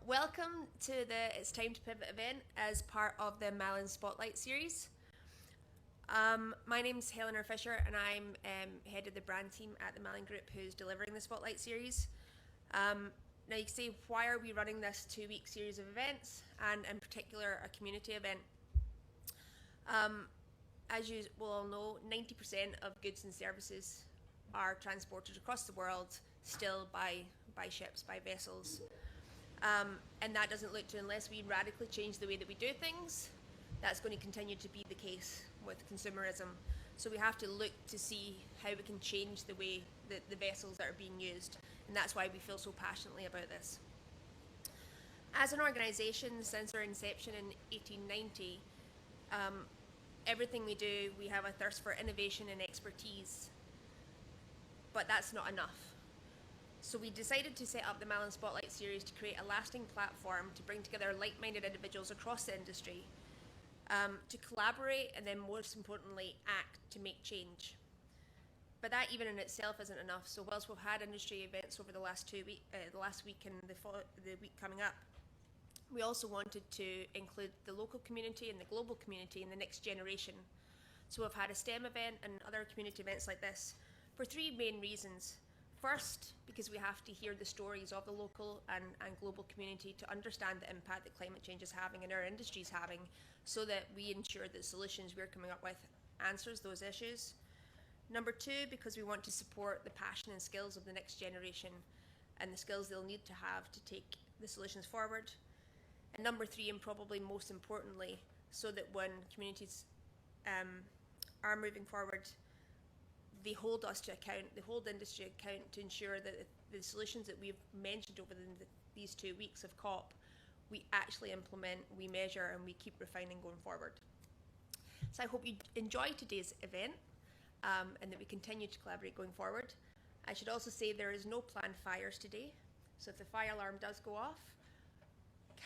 Welcome to the It's Time to Pivot event as part of the Malin Spotlight series. My name's Helena Fisher and I'm head of the brand team at the Malin Group who's delivering the Spotlight series. Now you can say, why are we running this 2-week series of events, and in particular a community event? As you will all know, 90% of goods and services are transported across the world still by ships, by vessels. And that doesn't look to, unless we radically change the way that we do things, that's going to continue to be the case with consumerism. So we have to look to see how we can change the way that the vessels that are being used, and that's why we feel so passionately about this. As an organisation, since our inception in 1890, everything we do, we have a thirst for innovation and expertise, but that's not enough. So we decided to set up the Malin Spotlight series to create a lasting platform to bring together like-minded individuals across the industry to collaborate and then, most importantly, act to make change. But that even in itself isn't enough. So whilst we've had industry events over the last week and the week coming up, we also wanted to include the local community and the global community and the next generation. So we've had a STEM event and other community events like this for 3 main reasons. First, because we have to hear the stories of the local and global community to understand the impact that climate change is having and our industry is having, so that we ensure that the solutions we're coming up with answers those issues. Number 2, because we want to support the passion and skills of the next generation and the skills they'll need to have to take the solutions forward. And number 3, and probably most importantly, so that when communities are moving forward, they hold us to account, they hold industry account to ensure that the solutions that we've mentioned over these 2 weeks of COP, we actually implement, we measure, and we keep refining going forward. So I hope you enjoy today's event and that we continue to collaborate going forward. I should also say there is no planned fires today. So if the fire alarm does go off,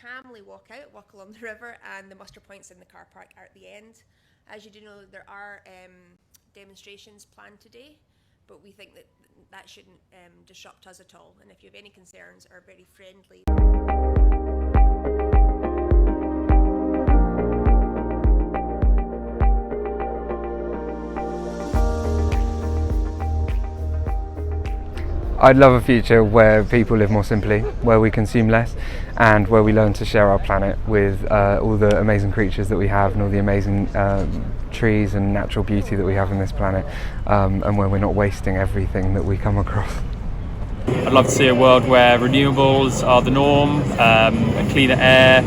calmly walk out, walk along the river, and the muster points in the car park are at the end. As you do know, there are demonstrations planned today, but we think that shouldn't disrupt us at all. And if you have any concerns, are very friendly. I'd love a future where people live more simply, where we consume less, and where we learn to share our planet with all the amazing creatures that we have and all the amazing trees and natural beauty that we have on this planet, and where we're not wasting everything that we come across. I'd love to see a world where renewables are the norm, cleaner air,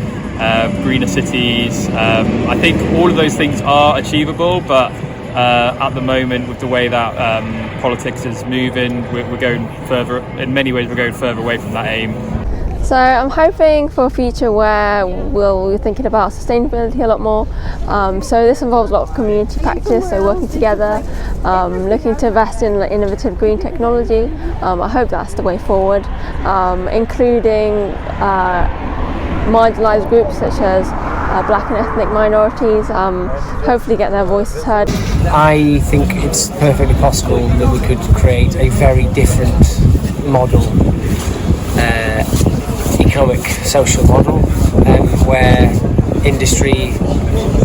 greener cities. I think all of those things are achievable, but at the moment, with the way that politics is moving, we're going further. In many ways, we're going further away from that aim. So I'm hoping for a future where we'll be thinking about sustainability a lot more. So this involves a lot of community practice, so working together, looking to invest in innovative green technology. I hope that's the way forward, including marginalised groups such as black and ethnic minorities, hopefully get their voices heard. I think it's perfectly possible that we could create a very different model, economic social model, where industry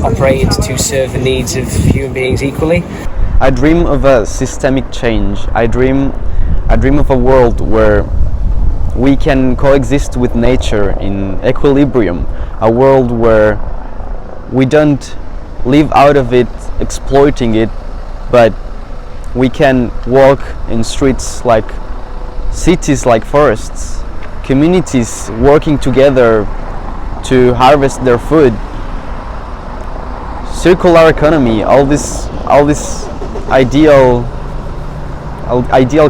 operates to serve the needs of human beings equally. I dream of a systemic change. I dream of a world where we can coexist with nature in equilibrium, a world where we don't live out of it, exploiting it, but we can walk in streets like cities, like forests, communities working together to harvest their food, circular economy, all this ideal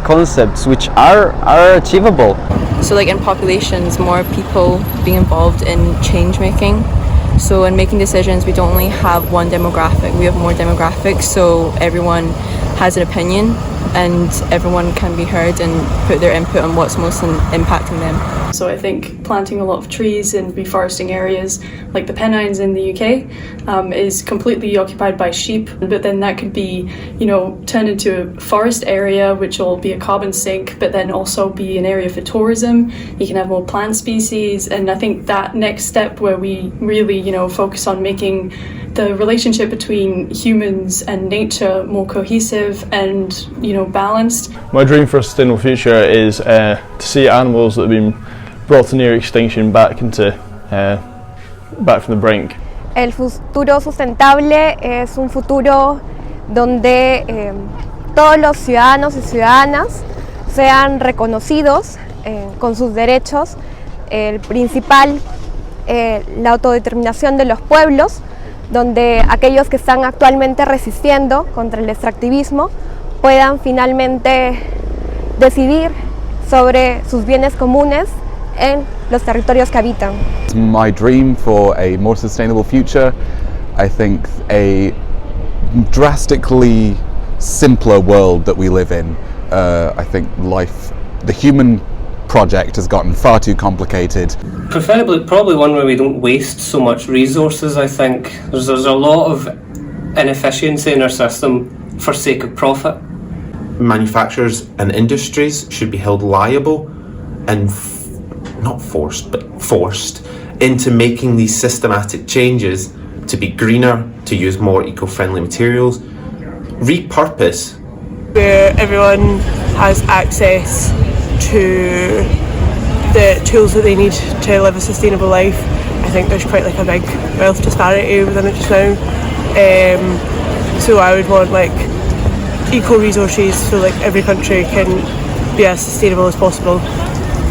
concepts which are achievable. So like in populations, more people being involved in change making. So in making decisions, we don't only have one demographic, we have more demographics, so everyone has an opinion and everyone can be heard and put their input on what's most impacting them. So I think planting a lot of trees and reforesting areas like the Pennines in the UK is completely occupied by sheep, but then that could be, turned into a forest area which will be a carbon sink, but then also be an area for tourism. You can have more plant species, and I think that next step where we really, focus on making the relationship between humans and nature more cohesive and, balanced. My dream for a sustainable future is to see animals that have been brought to near extinction back from the brink. El futuro sustentable es un futuro donde todos los ciudadanos y ciudadanas sean reconocidos con sus derechos. El principal, la autodeterminación de los pueblos, donde aquellos que están actualmente resistiendo contra el extractivismo puedan finalmente decidir sobre sus bienes comunes en los territorios que habitan. My dream for a more sustainable future, I think a drastically simpler world that we live in. I think the human project has gotten far too complicated. Probably one where we don't waste so much resources. I think there's a lot of inefficiency in our system for sake of profit. Manufacturers and industries should be held liable and not forced, but forced into making these systematic changes to be greener, to use more eco-friendly materials, repurpose. Where everyone has access to the tools that they need to live a sustainable life. I think there's quite a big wealth disparity within it just now. So I would want eco resources so every country can be as sustainable as possible.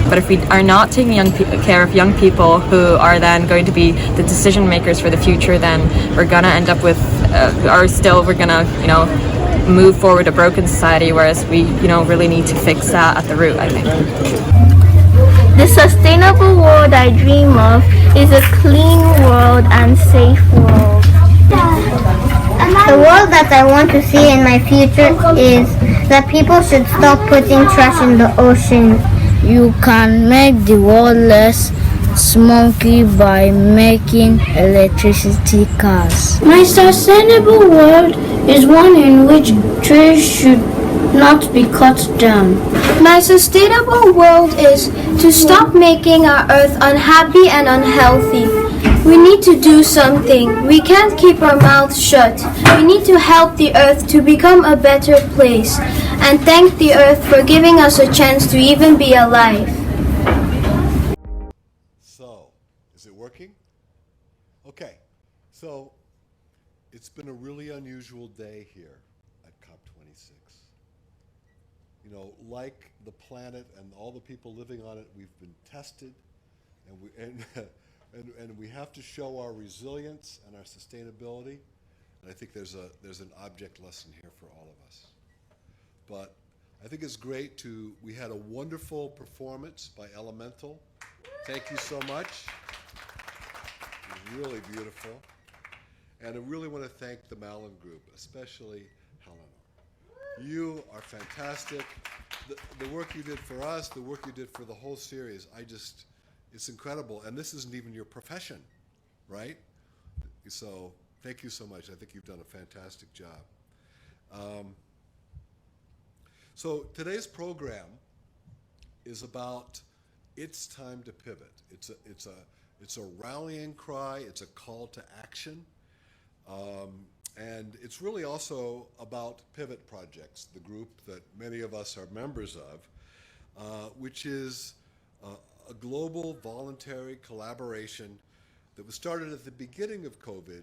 But if we are not taking care of young people who are then going to be the decision makers for the future, then we're gonna end up with, we're gonna, move forward a broken society, whereas we, really need to fix that at the root, I think. The sustainable world I dream of is a clean world and safe world. The world that I want to see in my future is that people should stop putting trash in the ocean. You can make the world less smoky by making electricity cars. My sustainable world is one in which trees should not be cut down. My sustainable world is to stop making our earth unhappy and unhealthy. We need to do something. We can't keep our mouths shut. We need to help the earth to become a better place and thank the earth for giving us a chance to even be alive. So, is it working? Okay, so it's been a really unusual day here at COP26. Like the planet and all the people living on it, we've been tested, and we have to show our resilience and our sustainability. And I think there's an object lesson here for all of us. But I think it's great we had a wonderful performance by Elemental. Thank you so much. It was really beautiful. And I really want to thank the Malin Group, especially Helena. You are fantastic. The work you did for us, the work you did for the whole series, it's incredible. And this isn't even your profession, right? So thank you so much. I think you've done a fantastic job. So today's program is about it's time to pivot. It's a rallying cry. It's a call to action. And it's really also about Pivot Projects, the group that many of us are members of, which is a global voluntary collaboration that was started at the beginning of COVID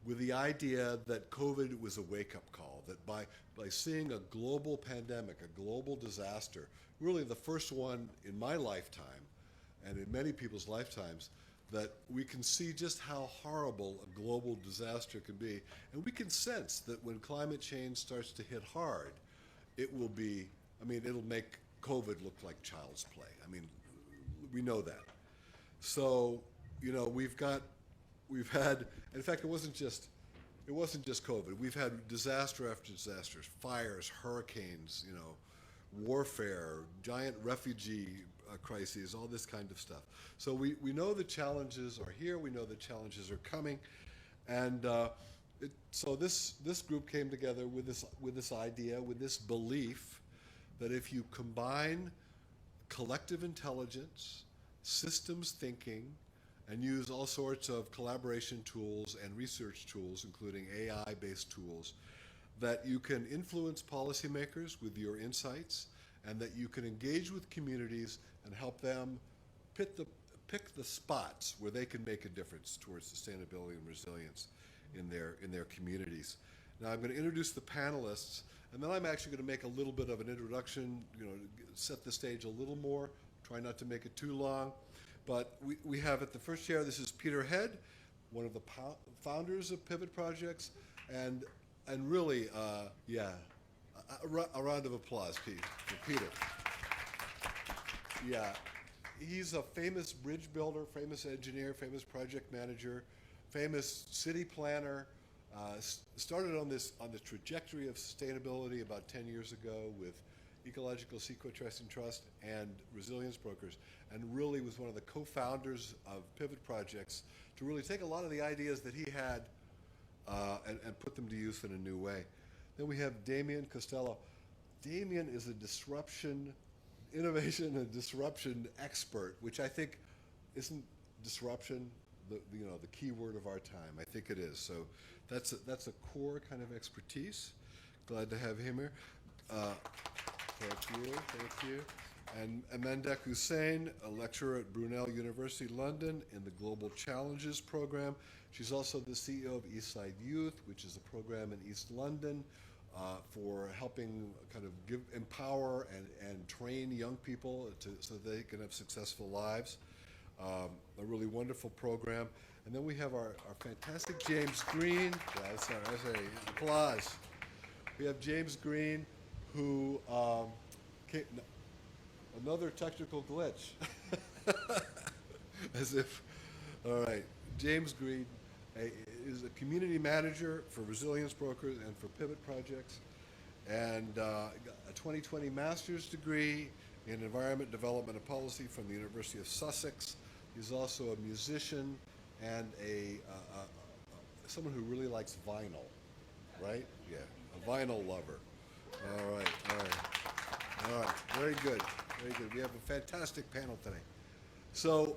with the idea that COVID was a wake-up call, that by seeing a global pandemic, a global disaster, really the first one in my lifetime and in many people's lifetimes, that we can see just how horrible a global disaster can be. And we can sense that when climate change starts to hit hard, it'll make COVID look like child's play. We know that. So, we've had, in fact, it wasn't just it wasn't just COVID. We've had disaster after disasters, fires, hurricanes, warfare, giant refugee crises, all this kind of stuff. So we know the challenges are here. We know the challenges are coming, and so this group came together with this idea, with this belief that if you combine collective intelligence, systems thinking, and use all sorts of collaboration tools and research tools, including AI-based tools, that you can influence policymakers with your insights, and that you can engage with communities and help them pick the spots where they can make a difference towards sustainability and resilience in their communities. Now I'm going to introduce the panelists, and then I'm actually going to make a little bit of an introduction, set the stage a little more, try not to make it too long. But we have at the first chair, this is Peter Head, one of the founders of Pivot Projects, and really, a round of applause, Pete, for Peter. Yeah, he's a famous bridge builder, famous engineer, famous project manager, famous city planner. Started on the trajectory of sustainability about 10 years ago with Ecological Sequestration Trust and Resilience Brokers, and really was one of the co-founders of Pivot Projects to really take a lot of the ideas that he had and put them to use in a new way. Then we have Damien Costello. Damien is a innovation and disruption expert, which I think isn't disruption the key word of our time. I think it is. So that's a core kind of expertise. Glad to have him here. Thank you. And Amanda Hussain, a lecturer at Brunel University, London, in the Global Challenges program. She's also the CEO of Eastside Youth, which is a program in East London for helping kind of empower and train young people so they can have successful lives. A really wonderful program. And then we have our fantastic James Green. Applause. We have James Green, who another technical glitch. As if, all right, James Green is a community manager for Resilience Brokers and for Pivot Projects, and got a 2020 master's degree in environment development and policy from the University of Sussex. He's also a musician and someone who really likes vinyl, right? Yeah, a vinyl lover. All right, very good. We have a fantastic panel today. So,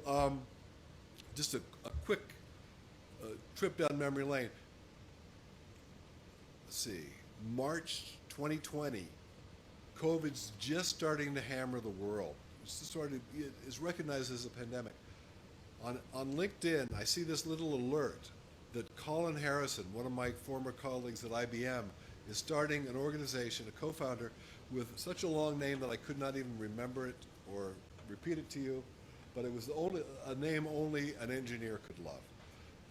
just a quick trip down memory lane. Let's see, March 2020, COVID's just starting to hammer the world. It's recognized as a pandemic. On LinkedIn, I see this little alert that Colin Harrison, one of my former colleagues at IBM, is starting an organization, a co-founder, with such a long name that I could not even remember it or repeat it to you, but it was a name only an engineer could love.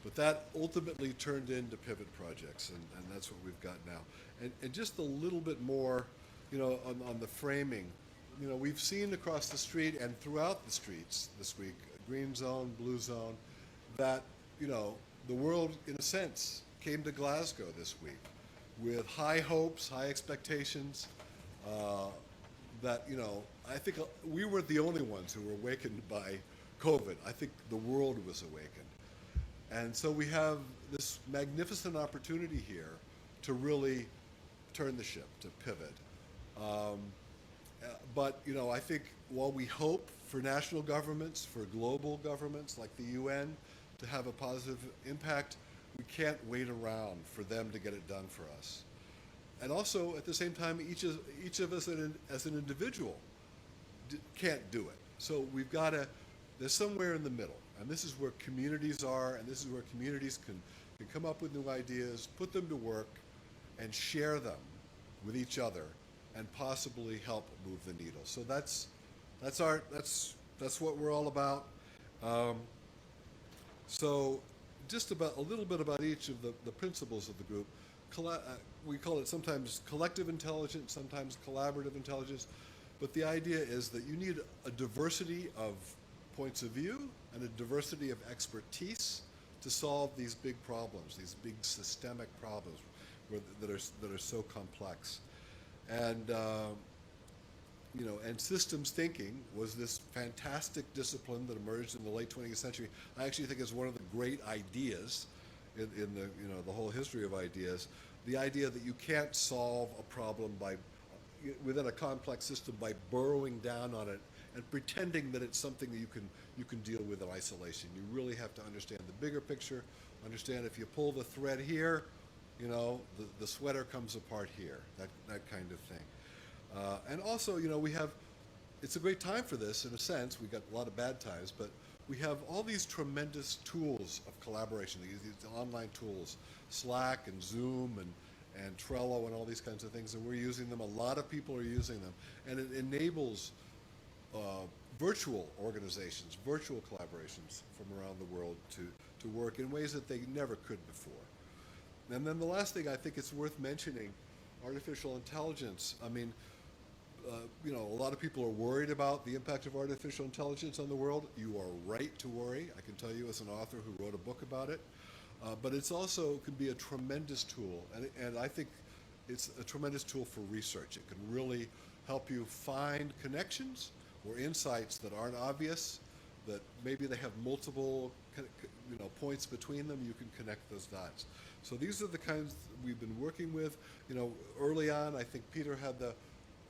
But that ultimately turned into Pivot Projects, and that's what we've got now. And just a little bit more, on the framing. We've seen across the street and throughout the streets this week, green zone, blue zone, that, the world, in a sense, came to Glasgow this week with high hopes, high expectations, that, I think we weren't the only ones who were awakened by COVID. I think the world was awakened. And so we have this magnificent opportunity here to really turn the ship, to pivot. But, I think while we hope for national governments, for global governments like the UN to have a positive impact, we can't wait around for them to get it done for us. And also, at the same time, each of us as an individual can't do it. So we've got to, there's somewhere in the middle. And this is where communities are, and this is where communities can come up with new ideas, put them to work, and share them with each other, and possibly help move the needle. So that's what we're all about. So just about a little bit about each of the principles of the group. We call it sometimes collective intelligence, sometimes collaborative intelligence, but the idea is that you need a diversity of points of view and a diversity of expertise to solve these big problems, these big systemic problems that are so complex. And and systems thinking was this fantastic discipline that emerged in the late 20th century. I actually think it's one of the great ideas in the whole history of ideas. The idea that you can't solve a problem within a complex system by burrowing down on it and pretending that it's something that you can deal with in isolation. You really have to understand the bigger picture. Understand if you pull the thread here, the sweater comes apart here. That kind of thing. And also, it's a great time for this in a sense. We got a lot of bad times, but we have all these tremendous tools of collaboration, these online tools, Slack and Zoom and Trello and all these kinds of things, and we're using them. A lot of people are using them, and it enables virtual organizations, virtual collaborations from around the world to work in ways that they never could before. And then the last thing I think it's worth mentioning, artificial intelligence. I mean, a lot of people are worried about the impact of artificial intelligence on the world. You are right to worry. I can tell you as an author who wrote a book about it. But it's also can be a tremendous tool, and I think it's a tremendous tool for research. It can really help you find connections or insights that aren't obvious, that maybe they have multiple points between them. You can connect those dots. So these are the kinds we've been working with. Early on, I think Peter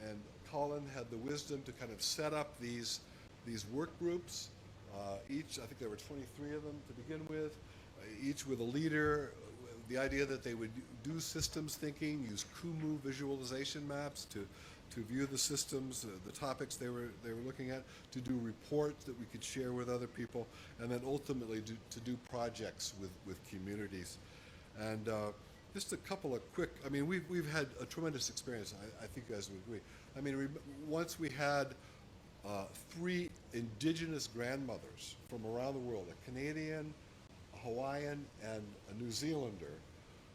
and Colin had the wisdom to kind of set up these work groups. Each, I think there were 23 of them to begin with, each with a leader. The idea that they would do systems thinking, use Kumu visualization maps to view the systems, the topics they were looking at, to do reports that we could share with other people, and then ultimately to do projects with communities. And just a couple of quick, I mean, we've had a tremendous experience. I think you guys would agree. I mean, once we had 3 indigenous grandmothers from around the world, a Canadian, a Hawaiian, and a New Zealander,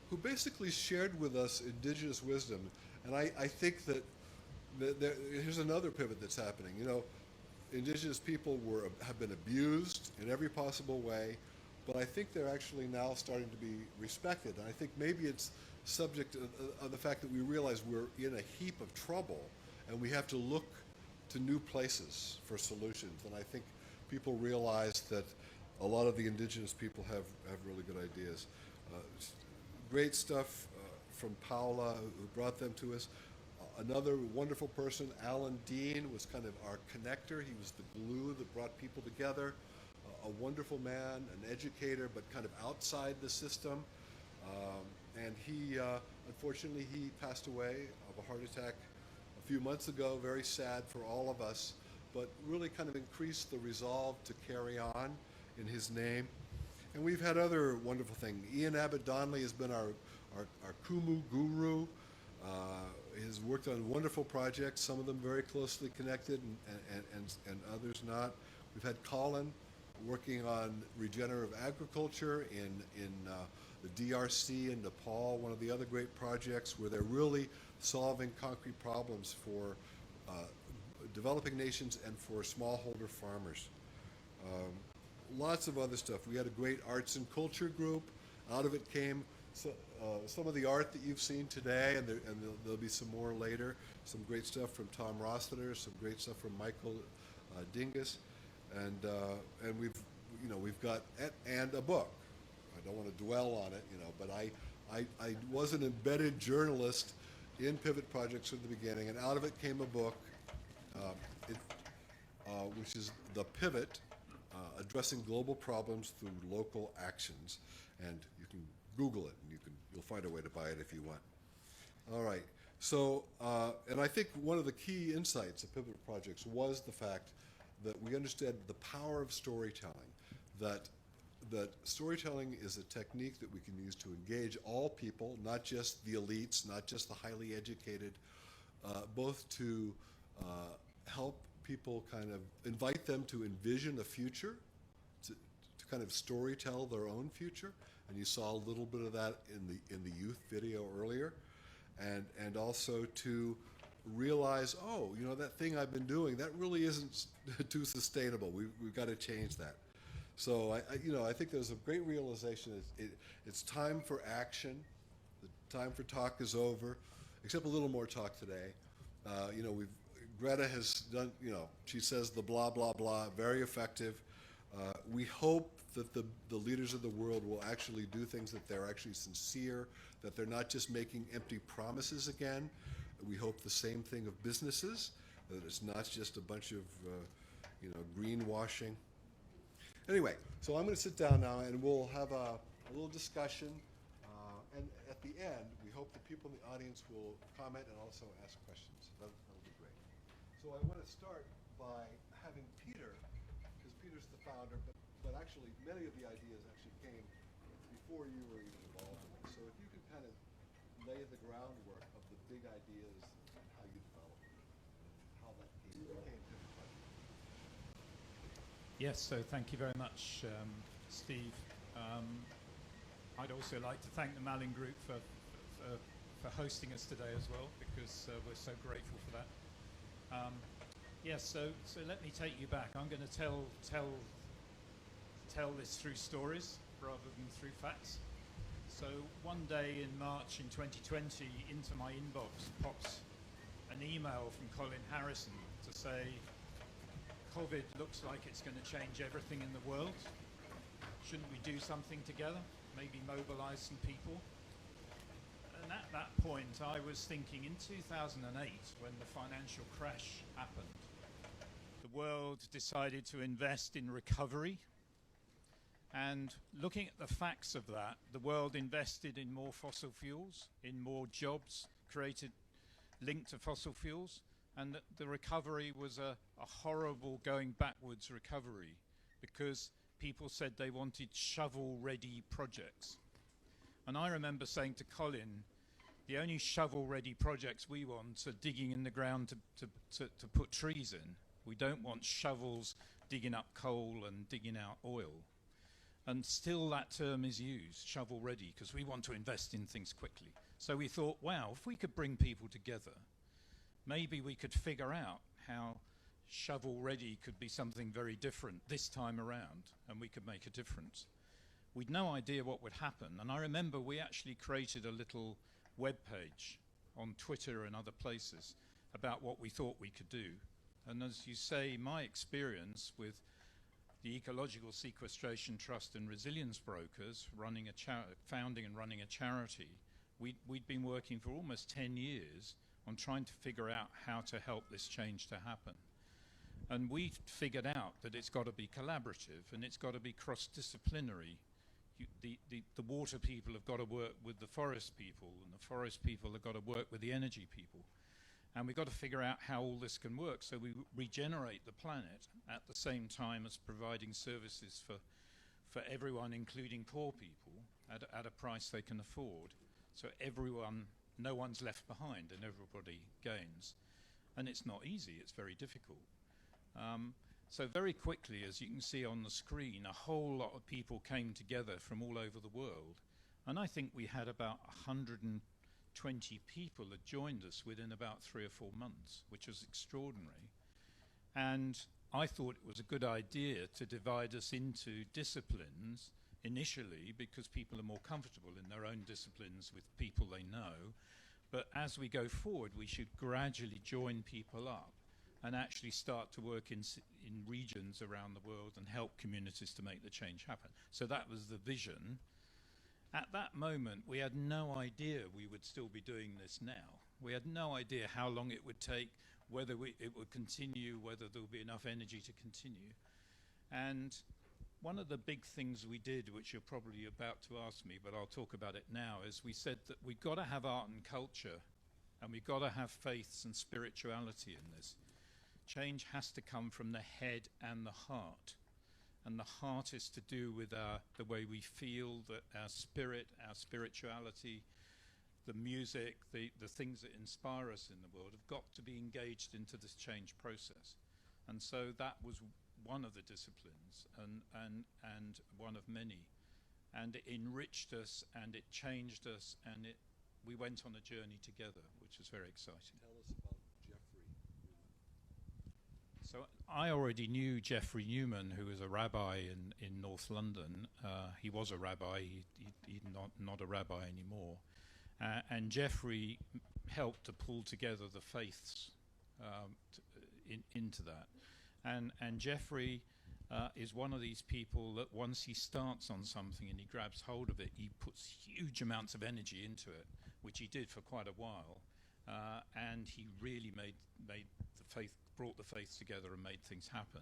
who basically shared with us indigenous wisdom. And I think that here's another pivot that's happening. Indigenous people have been abused in every possible way, but I think they're actually now starting to be respected. And I think maybe it's subject of the fact that we realize we're in a heap of trouble and we have to look to new places for solutions. And I think people realize that a lot of the indigenous people have really good ideas. Great stuff from Paula, who brought them to us. Another wonderful person, Alan Dean, was kind of our connector. He was the glue that brought people together. A wonderful man, an educator, but kind of outside the system. And he, unfortunately, he passed away of a heart attack a few months ago. Very sad for all of us, but really kind of increased the resolve to carry on in his name. And we've had other wonderful things. Ian Abbott Donnelly has been our Kumu guru. He's worked on wonderful projects, some of them very closely connected and others not. We've had Colin working on regenerative agriculture in the DRC and Nepal, one of the other great projects where they're really solving concrete problems for developing nations and for smallholder farmers. Lots of other stuff. We had a great arts and culture group. Out of it came some of the art that you've seen today, and there'll be some more later. Some great stuff from Tom Rossiter, some great stuff from Michael Dingus, and we've got and a book. I don't want to dwell on it, but I was an embedded journalist in Pivot Projects from the beginning, and out of it came a book, which is The Pivot, Addressing Global Problems Through Local Actions, and you can Google it, and you'll find a way to buy it if you want. All right. So, and I think one of the key insights of Pivot Projects was the fact that we understood the power of storytelling. That storytelling is a technique that we can use to engage all people, not just the elites, not just the highly educated, both to help people kind of invite them to envision a future, to kind of storytell their own future. And you saw a little bit of that in the youth video earlier, and also to realize, that thing I've been doing, that really isn't too sustainable. We've got to change that. So I think there's a great realization. It's time for action. The time for talk is over, except a little more talk today. Greta has done. She says the blah blah blah, very effective. We hope that the leaders of the world will actually do things that they're actually sincere, that they're not just making empty promises again. We hope the same thing of businesses, that it's not just a bunch of greenwashing. Anyway, so I'm going to sit down now and we'll have a little discussion. And at the end, we hope the people in the audience will comment and also ask questions. That'll be great. So I want to start by having Peter, because Peter's the founder, but actually many of the ideas actually came before you were even involved in it. So if you could kind of lay the groundwork of the big ideas and how you developed it, how that came to the project. Yes, so thank you very much, Steve. I'd also like to thank the Malin Group for hosting us today as well, because we're so grateful for that. Yes, so let me take you back. I'm going to tell this through stories rather than through facts. So one day in March in 2020, into my inbox pops an email from Colin Harrison to say, COVID looks like it's going to change everything in the world. Shouldn't we do something together? Maybe mobilize some people? And at that point, I was thinking in 2008, when the financial crash happened, the world decided to invest in recovery. And looking at the facts of that, the world invested in more fossil fuels, in more jobs created linked to fossil fuels, and the recovery was a horrible going backwards recovery, because people said they wanted shovel-ready projects. And I remember saying to Colin, the only shovel-ready projects we want are digging in the ground to put trees in. We don't want shovels digging up coal and digging out oil. And still that term is used, shovel-ready, because we want to invest in things quickly. So we thought, wow, if we could bring people together, maybe we could figure out how shovel-ready could be something very different this time around, and we could make a difference. We'd no idea what would happen, and I remember we actually created a little web page on Twitter and other places about what we thought we could do. And as you say, my experience with the Ecological Sequestration Trust and Resilience Brokers, founding and running a charity, we'd been working for almost 10 years on trying to figure out how to help this change to happen. And we figured out that it's got to be collaborative and it's got to be cross-disciplinary. The water people have got to work with the forest people, and the forest people have got to work with the energy people. And we've got to figure out how all this can work so we regenerate the planet at the same time as providing services for everyone, including poor people, at a price they can afford. So no one's left behind and everybody gains. And it's not easy, it's very difficult. So very quickly, as you can see on the screen, a whole lot of people came together from all over the world. And I think we had about 120 people that joined us within about 3 or 4 months, which was extraordinary. And I thought it was a good idea to divide us into disciplines initially, because people are more comfortable in their own disciplines with people they know. But as we go forward, we should gradually join people up and actually start to work in regions around the world and help communities to make the change happen. So that was the vision. At that moment, we had no idea we would still be doing this now. We had no idea how long it would take, whether it would continue, whether there would be enough energy to continue. And one of the big things we did, which you're probably about to ask me, but I'll talk about it now, is we said that we've got to have art and culture, and we've got to have faiths and spirituality in this. Change has to come from the head and the heart. And the heart is to do with the way we feel, that our spirit, our spirituality, the music, the things that inspire us in the world have got to be engaged into this change process. And so that was one of the disciplines and one of many. And it enriched us and it changed us, and we went on a journey together, which was very exciting. Tell us about Jeffrey. So I already knew Geoffrey Newman, who was a rabbi in North London. He was a rabbi, he's not a rabbi anymore. And Geoffrey helped to pull together the faiths into that. And Geoffrey is one of these people that once he starts on something and he grabs hold of it, he puts huge amounts of energy into it, which he did for quite a while. And he really brought the faith together and made things happen.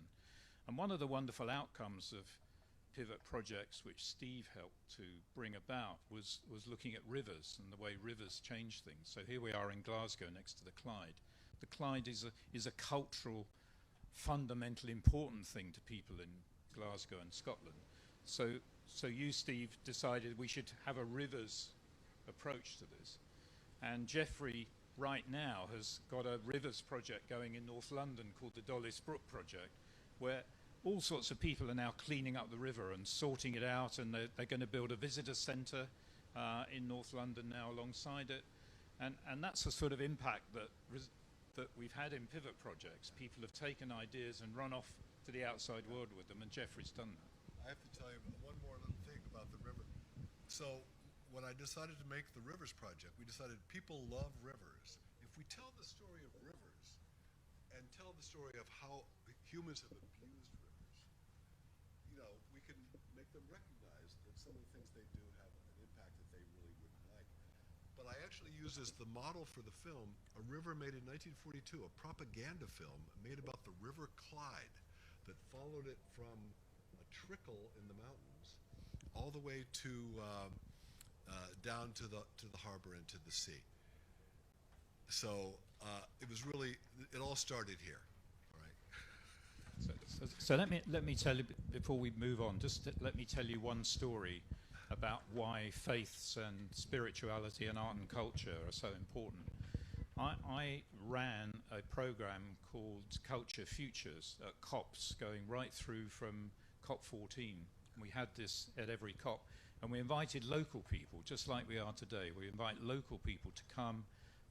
And one of the wonderful outcomes of pivot projects which Steve helped to bring about was looking at rivers and the way rivers change things. So here we are in Glasgow next to the Clyde. The Clyde is a cultural, fundamental, important thing to people in Glasgow and Scotland. So you, Steve, decided we should have a rivers approach to this. And Geoffrey right now has got a rivers project going in North London called the Dollis Brook Project, where all sorts of people are now cleaning up the river and sorting it out, and they're going to build a visitor centre in North London now alongside it. And that's the sort of impact that we've had in pivot projects. People have taken ideas and run off to the outside world with them, and Geoffrey's done that. I have to tell you one more little thing about the river. So when I decided to make the Rivers Project, we decided people love rivers. If we tell the story of rivers and tell the story of how humans have abused rivers, you know, we can make them recognize that some of the things they do have an impact that they really wouldn't like. But I actually used as the model for the film a river made in 1942, a propaganda film made about the River Clyde that followed it from a trickle in the mountains all the way to down to the harbor and to the sea. So it was really, it all started here. All right. So let me tell you, before we move on, let me tell you one story about why faiths and spirituality and art and culture are so important. I ran a program called Culture Futures at COPs, going right through from COP 14. We had this at every COP, and we invited local people, just like we are today. We invite local people to come,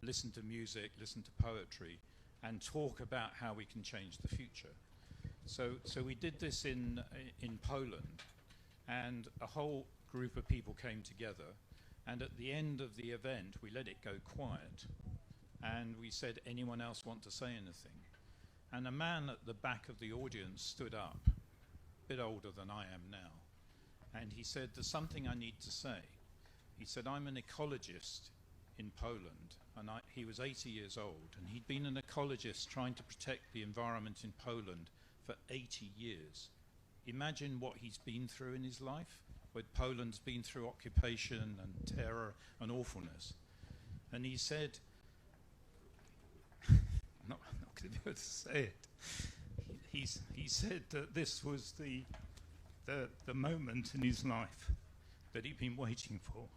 listen to music, listen to poetry, and talk about how we can change the future. So we did this in Poland, and a whole group of people came together, and at the end of the event we let it go quiet, and we said, anyone else want to say anything? And a man at the back of the audience stood up, a bit older than I am now, and he said, there's something I need to say. He said, I'm an ecologist in Poland, and he was 80 years old, and he'd been an ecologist trying to protect the environment in Poland for 80 years. Imagine what he's been through in his life, where Poland's been through occupation and terror and awfulness. And he said, I'm not going to be able to say it. He said that this was the moment in his life that he'd been waiting for.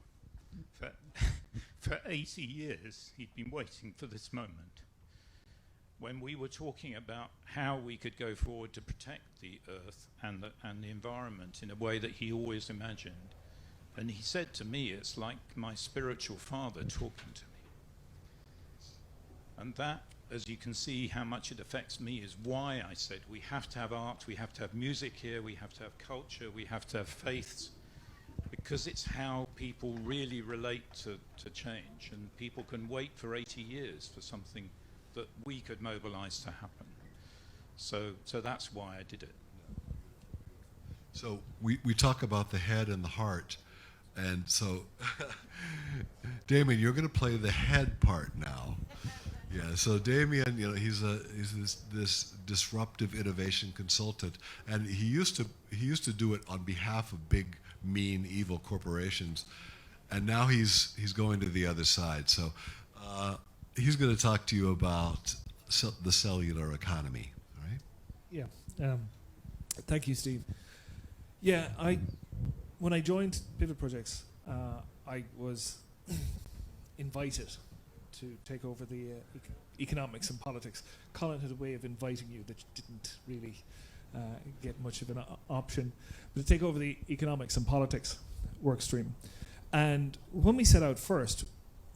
For 80 years, he'd been waiting for this moment. When we were talking about how we could go forward to protect the earth and the environment in a way that he always imagined. And he said to me, it's like my spiritual father talking to me. And that, as you can see how much it affects me, is why I said we have to have art, we have to have music here, we have to have culture, we have to have faiths, because it's how people really relate to change, and people can wait for 80 years for something that we could mobilize to happen. So that's why I did it. So we talk about the head and the heart, and so Damien, you're going to play the head part now. Yeah, so Damien, you know, he's this disruptive innovation consultant, and he used to do it on behalf of big, mean, evil corporations, and now he's going to the other side. So he's going to talk to you about the cellular economy. All right? Yeah. Thank you, Steve. Yeah, when I joined Pivot Projects, I was invited to take over the economics and politics. Colin had a way of inviting you that didn't really get much of an option, but to take over the economics and politics work stream. And when we set out first,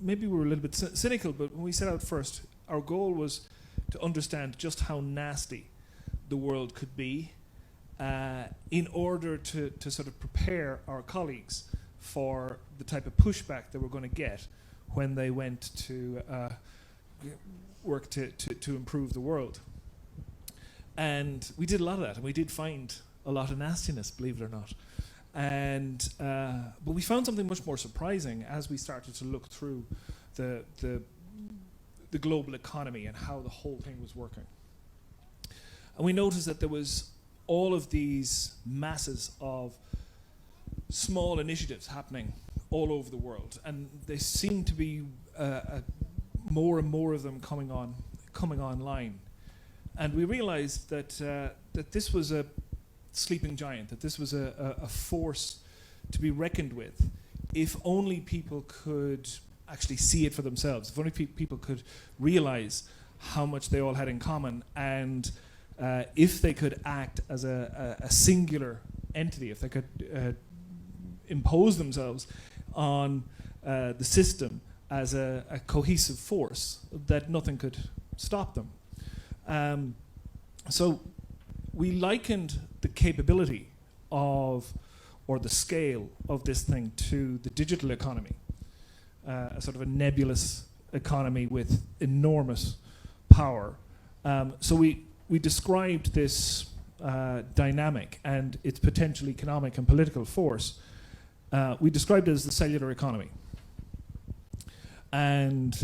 maybe we were a little bit cynical, but when we set out first, our goal was to understand just how nasty the world could be in order to sort of prepare our colleagues for the type of pushback that we're going to get when they went to work to improve the world. And we did a lot of that, and we did find a lot of nastiness, believe it or not. And but we found something much more surprising as we started to look through the global economy and how the whole thing was working. And we noticed that there was all of these masses of small initiatives happening all over the world, and there seemed to be more and more of them coming online. And we realized that that this was a sleeping giant, that this was a force to be reckoned with if only people could actually see it for themselves, if only people could realize how much they all had in common, and if they could act as a singular entity, if they could impose themselves on the system as a cohesive force, that nothing could stop them. So we likened the capability of, or the scale of this thing to the digital economy, a sort of a nebulous economy with enormous power. So we described this dynamic and its potential economic and political force. We described it as the cellular economy. And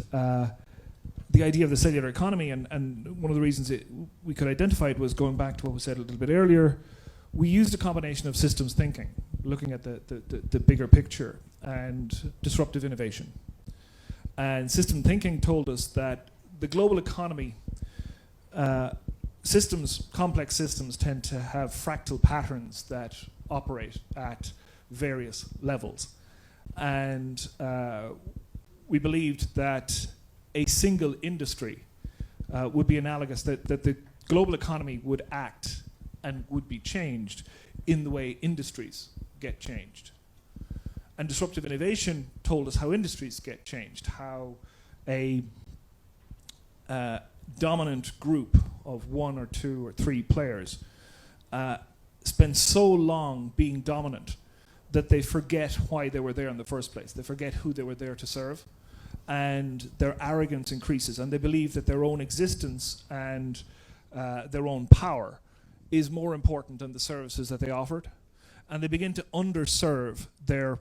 the idea of the cellular economy, and one of the reasons we could identify it was going back to what was said a little bit earlier. We used a combination of systems thinking, looking at the bigger picture, and disruptive innovation. And system thinking told us that the global economy, complex systems tend to have fractal patterns that operate at various levels. And we believed that a single industry would be analogous, that the global economy would act and would be changed in the way industries get changed. And disruptive innovation told us how industries get changed, how a dominant group of 1 or 2 or 3 players spend so long being dominant that they forget why they were there in the first place. They forget who they were there to serve. And their arrogance increases, and they believe that their own existence and their own power is more important than the services that they offered. And they begin to underserve their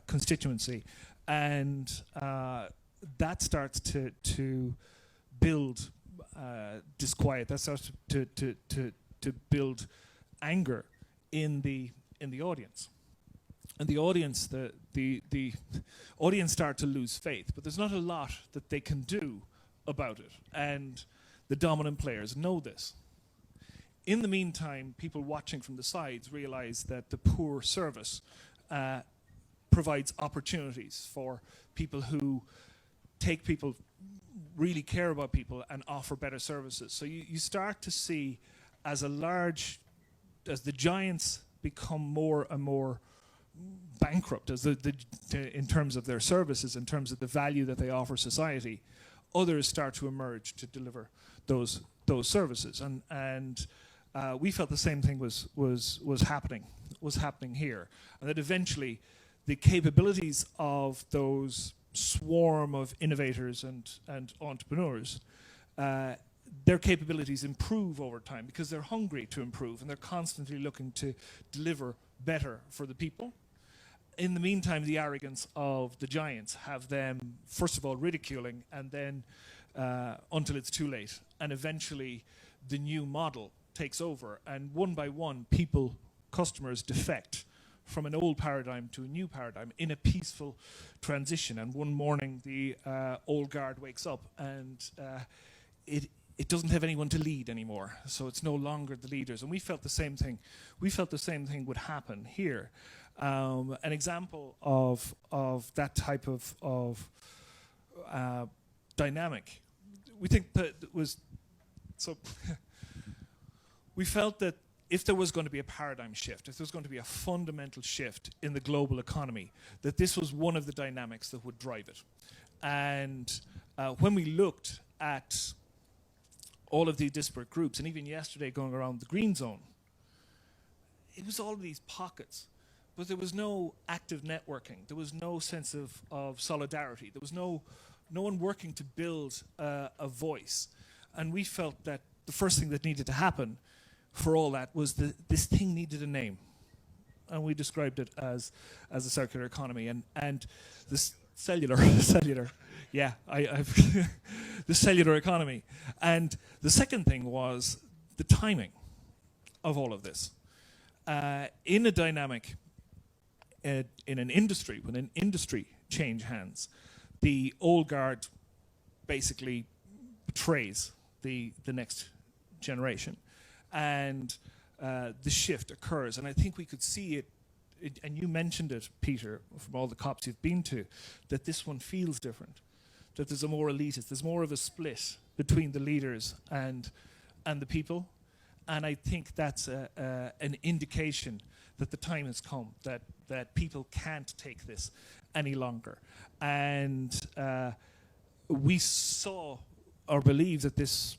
constituency. And that starts to build disquiet. That starts to build anger in the audience. And the audience, the audience start to lose faith, but there's not a lot that they can do about it. And the dominant players know this. In the meantime, people watching from the sides realize that the poor service provides opportunities for people who take people, really care about people, and offer better services. So you start to see, as the giants become more and more bankrupt in terms of their services, in terms of the value that they offer society, others start to emerge to deliver those services, and we felt the same thing was happening here, and that eventually the capabilities of those swarm of innovators and entrepreneurs, their capabilities improve over time because they're hungry to improve and they're constantly looking to deliver better for the people. In the meantime, the arrogance of the giants have them, first of all, ridiculing, and then until it's too late. And eventually, the new model takes over, and one by one, customers defect from an old paradigm to a new paradigm in a peaceful transition. And one morning, the old guard wakes up, and it doesn't have anyone to lead anymore. So it's no longer the leaders. And we felt the same thing. We felt the same thing would happen here. An example of that type of dynamic, we think that was so. We felt that if there was going to be a paradigm shift, if there was going to be a fundamental shift in the global economy, that this was one of the dynamics that would drive it. And when we looked at all of these disparate groups, and even yesterday going around the green zone, it was all of these pockets, but there was no active networking. There was no sense of solidarity. There was no one working to build a voice. And we felt that the first thing that needed to happen for all that was this thing needed a name. And we described it as a circular economy. And this cellular, yeah, I've the cellular economy. And the second thing was the timing of all of this. In a dynamic, in an industry, when an industry change hands, the old guard basically betrays the next generation. And the shift occurs. And I think we could see it, and you mentioned it, Peter, from all the COPs you've been to, that this one feels different, that there's a more elitist, there's more of a split between the leaders and the people. And I think that's an indication that the time has come, that people can't take this any longer. And we saw or believe that this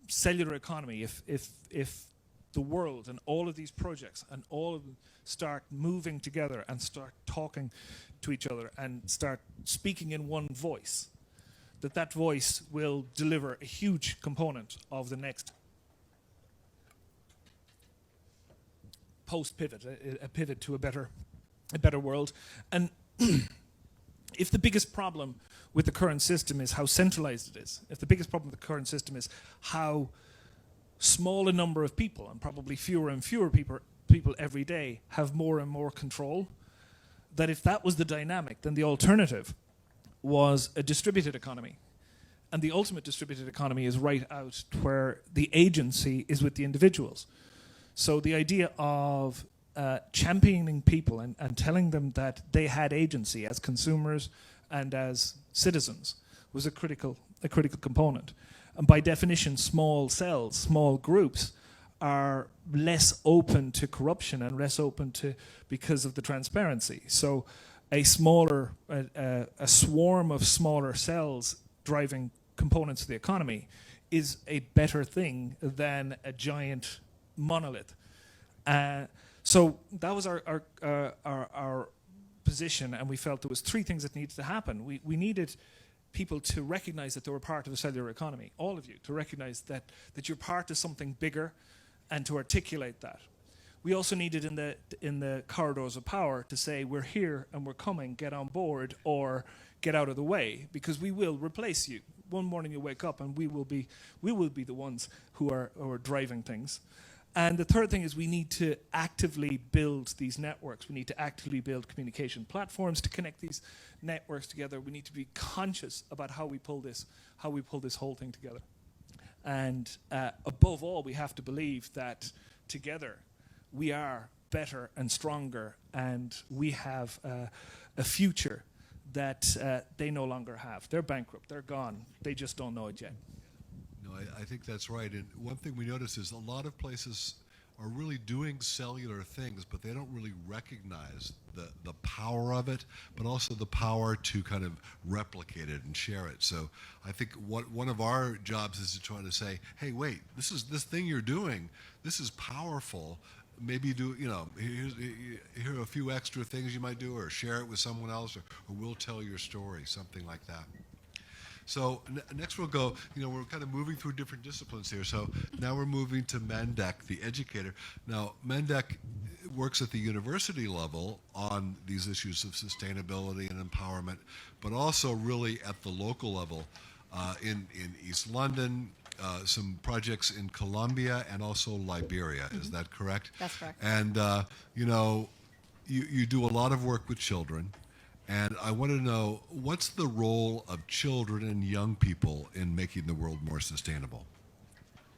cellular economy, if the world and all of these projects and all of them start moving together and start talking to each other and start speaking in one voice, that voice will deliver a huge component of the next post-pivot, a pivot to a better world. And if the biggest problem with the current system is how centralized it is, if the biggest problem with the current system is how small a number of people, and probably fewer and fewer people every day, have more and more control, that if that was the dynamic, then the alternative was a distributed economy. And the ultimate distributed economy is right out where the agency is with the individuals. So the idea of championing people and telling them that they had agency as consumers and as citizens was a critical component. And by definition, small cells, small groups are less open to corruption and less open to, because of the transparency. So a swarm of smaller cells driving components of the economy is a better thing than a giant monolith. So that was our position, and we felt there was three things that needed to happen. We needed people to recognize that they were part of a cellular economy, all of you, to recognize that you're part of something bigger and to articulate that. We also needed in the corridors of power to say, we're here and we're coming, get on board or get out of the way, because we will replace you. One morning you wake up and we will be the ones who are driving things. And the third thing is we need to actively build these networks. We need to actively build communication platforms to connect these networks together. We need to be conscious about how we pull this whole thing together. And above all, we have to believe that together we are better and stronger, and we have a future that they no longer have. They're bankrupt, they're gone, they just don't know it yet. No, I think that's right. And one thing we notice is a lot of places are really doing cellular things, but they don't really recognize the power of it, but also the power to kind of replicate it and share it. So I think one of our jobs is to try to say, hey, wait, this thing you're doing, this is powerful. Maybe do, here are a few extra things you might do, or share it with someone else, or we'll tell your story, something like that. So next we'll go, we're kind of moving through different disciplines here. So now we're moving to Mendek, the educator. Now, Mendek works at the university level on these issues of sustainability and empowerment, but also really at the local level in East London, some projects in Colombia and also Liberia. Mm-hmm. Is that correct? That's correct. And, you do a lot of work with children. And I want to know, what's the role of children and young people in making the world more sustainable?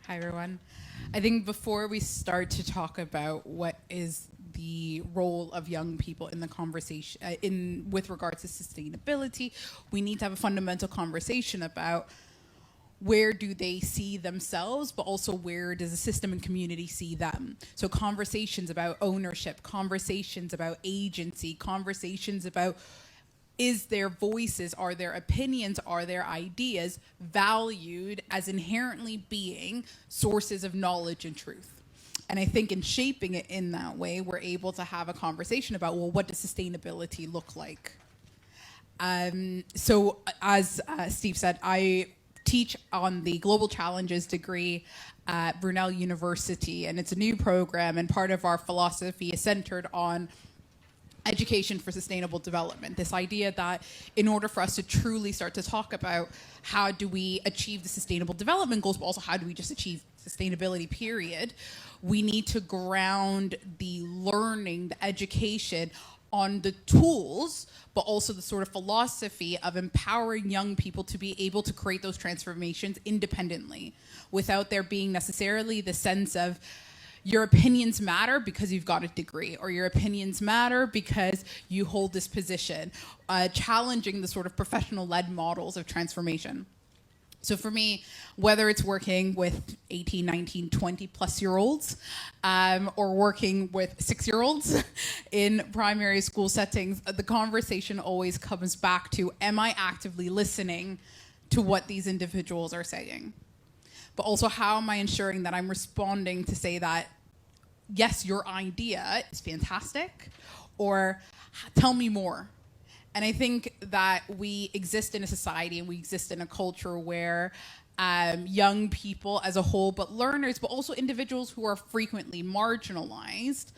Hi, everyone. I think before we start to talk about what is the role of young people in the conversation, with regards to sustainability, we need to have a fundamental conversation about where do they see themselves, but also where does the system and community see them? So conversations about ownership, conversations about agency, conversations about is their voices, are their opinions, are their ideas valued as inherently being sources of knowledge and truth? And I think in shaping it in that way, we're able to have a conversation about, well, what does sustainability look like? So as Steve said, I teach on the Global Challenges degree at Brunel University, and it's a new program, and part of our philosophy is centered on education for sustainable development. This idea that in order for us to truly start to talk about how do we achieve the sustainable development goals, but also how do we just achieve sustainability, period, we need to ground the learning, the education on the tools, but also the sort of philosophy of empowering young people to be able to create those transformations independently without there being necessarily the sense of your opinions matter because you've got a degree, or your opinions matter because you hold this position, challenging the sort of professional-led models of transformation. So for me, whether it's working with 18, 19, 20 plus year olds, or working with 6-year-olds in primary school settings, the conversation always comes back to, am I actively listening to what these individuals are saying? But also, how am I ensuring that I'm responding to say that, yes, your idea is fantastic, or tell me more. And I think that we exist in a society and we exist in a culture where young people as a whole, but learners, but also individuals who are frequently marginalized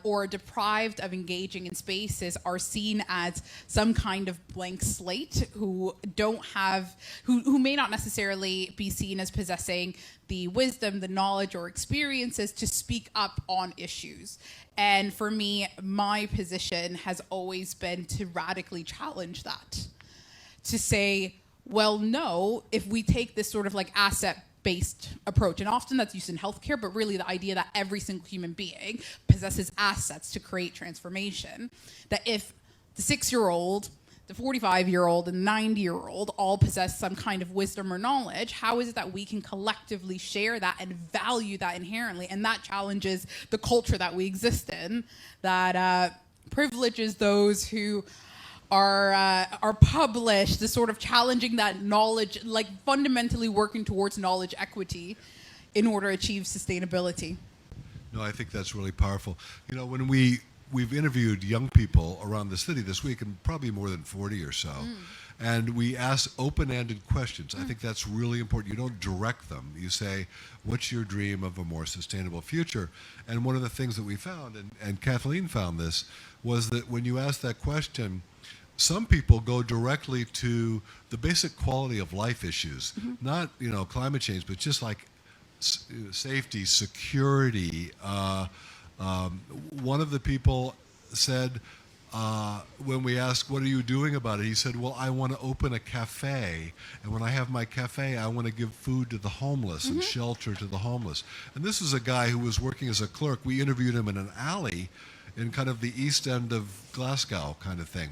or deprived of engaging in spaces are seen as some kind of blank slate who don't have, who may not necessarily be seen as possessing the wisdom, the knowledge, or experiences to speak up on issues. And for me, my position has always been to radically challenge that. To say, well, no, if we take this sort of like asset-based approach, and often that's used in healthcare, but really the idea that every single human being possesses assets to create transformation, that if the 6-year-old, the 45-year-old, and the 90-year-old all possess some kind of wisdom or knowledge, how is it that we can collectively share that and value that inherently? And that challenges the culture that we exist in, that privileges those who are published, the sort of challenging that knowledge, like fundamentally working towards knowledge equity in order to achieve sustainability. No, I think that's really powerful. You know, when we've interviewed young people around the city this week, and probably more than 40 or so, and we ask open-ended questions. I think that's really important. You don't direct them. You say, what's your dream of a more sustainable future? And one of the things that we found, and Kathleen found this, was that when you ask that question, some people go directly to the basic quality of life issues, not, you know, climate change, but just like safety, security. One of the people said, when we asked, what are you doing about it? He said, well, I want to open a cafe. And when I have my cafe, I want to give food to the homeless and shelter to the homeless. And this is a guy who was working as a clerk. We interviewed him in an alley in kind of the east end of Glasgow kind of thing.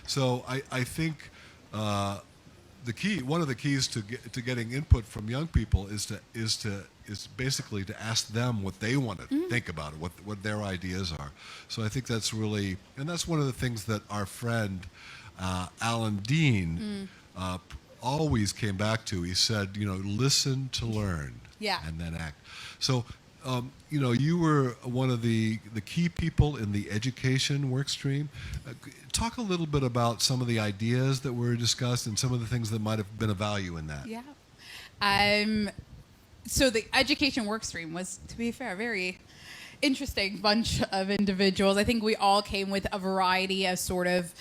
So I think the key, one of the keys to getting input from young people is basically to ask them what they want to think about it, what their ideas are. So I think that's really, and that's one of the things that our friend Alan Dean always came back to. He said, you know, listen to learn, and then act. So you know, you were one of the key people in the education work stream. Talk a little bit about some of the ideas that were discussed and some of the things that might have been of value in that. Yeah. So the education work stream was, to be fair, a very interesting bunch of individuals. I think we all came with a variety of sort of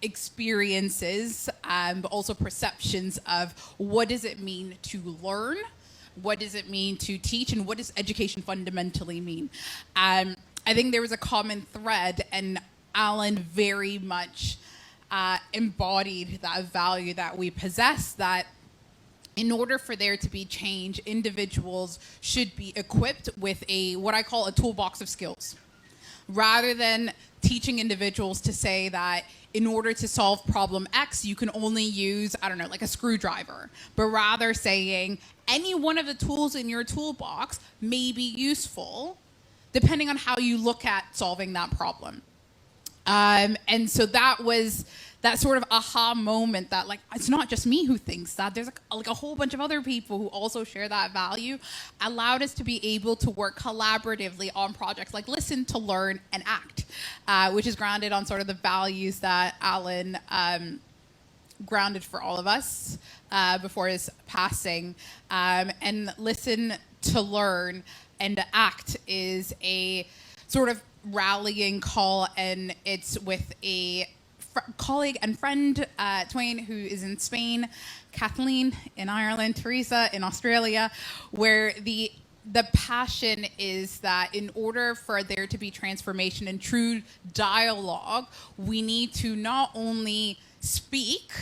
experiences, but also perceptions of what does it mean to learn, what does it mean to teach, and what does education fundamentally mean? I think there was a common thread, and Alan very much embodied that value that we possess, that in order for there to be change, individuals should be equipped with what I call a toolbox of skills. Rather than teaching individuals to say that in order to solve problem X, you can only use, I don't know, like a screwdriver, but rather saying any one of the tools in your toolbox may be useful depending on how you look at solving that problem. And so that was that sort of aha moment that, like, it's not just me who thinks that. There's like a whole bunch of other people who also share that value, allowed us to be able to work collaboratively on projects like Listen to Learn and Act, which is grounded on sort of the values that Alan grounded for all of us before his passing. And Listen to Learn and Act is a sort of rallying call, and it's with a colleague and friend, Twain, who is in Spain, Kathleen in Ireland, Teresa in Australia, where the passion is that in order for there to be transformation and true dialogue, we need to not only speak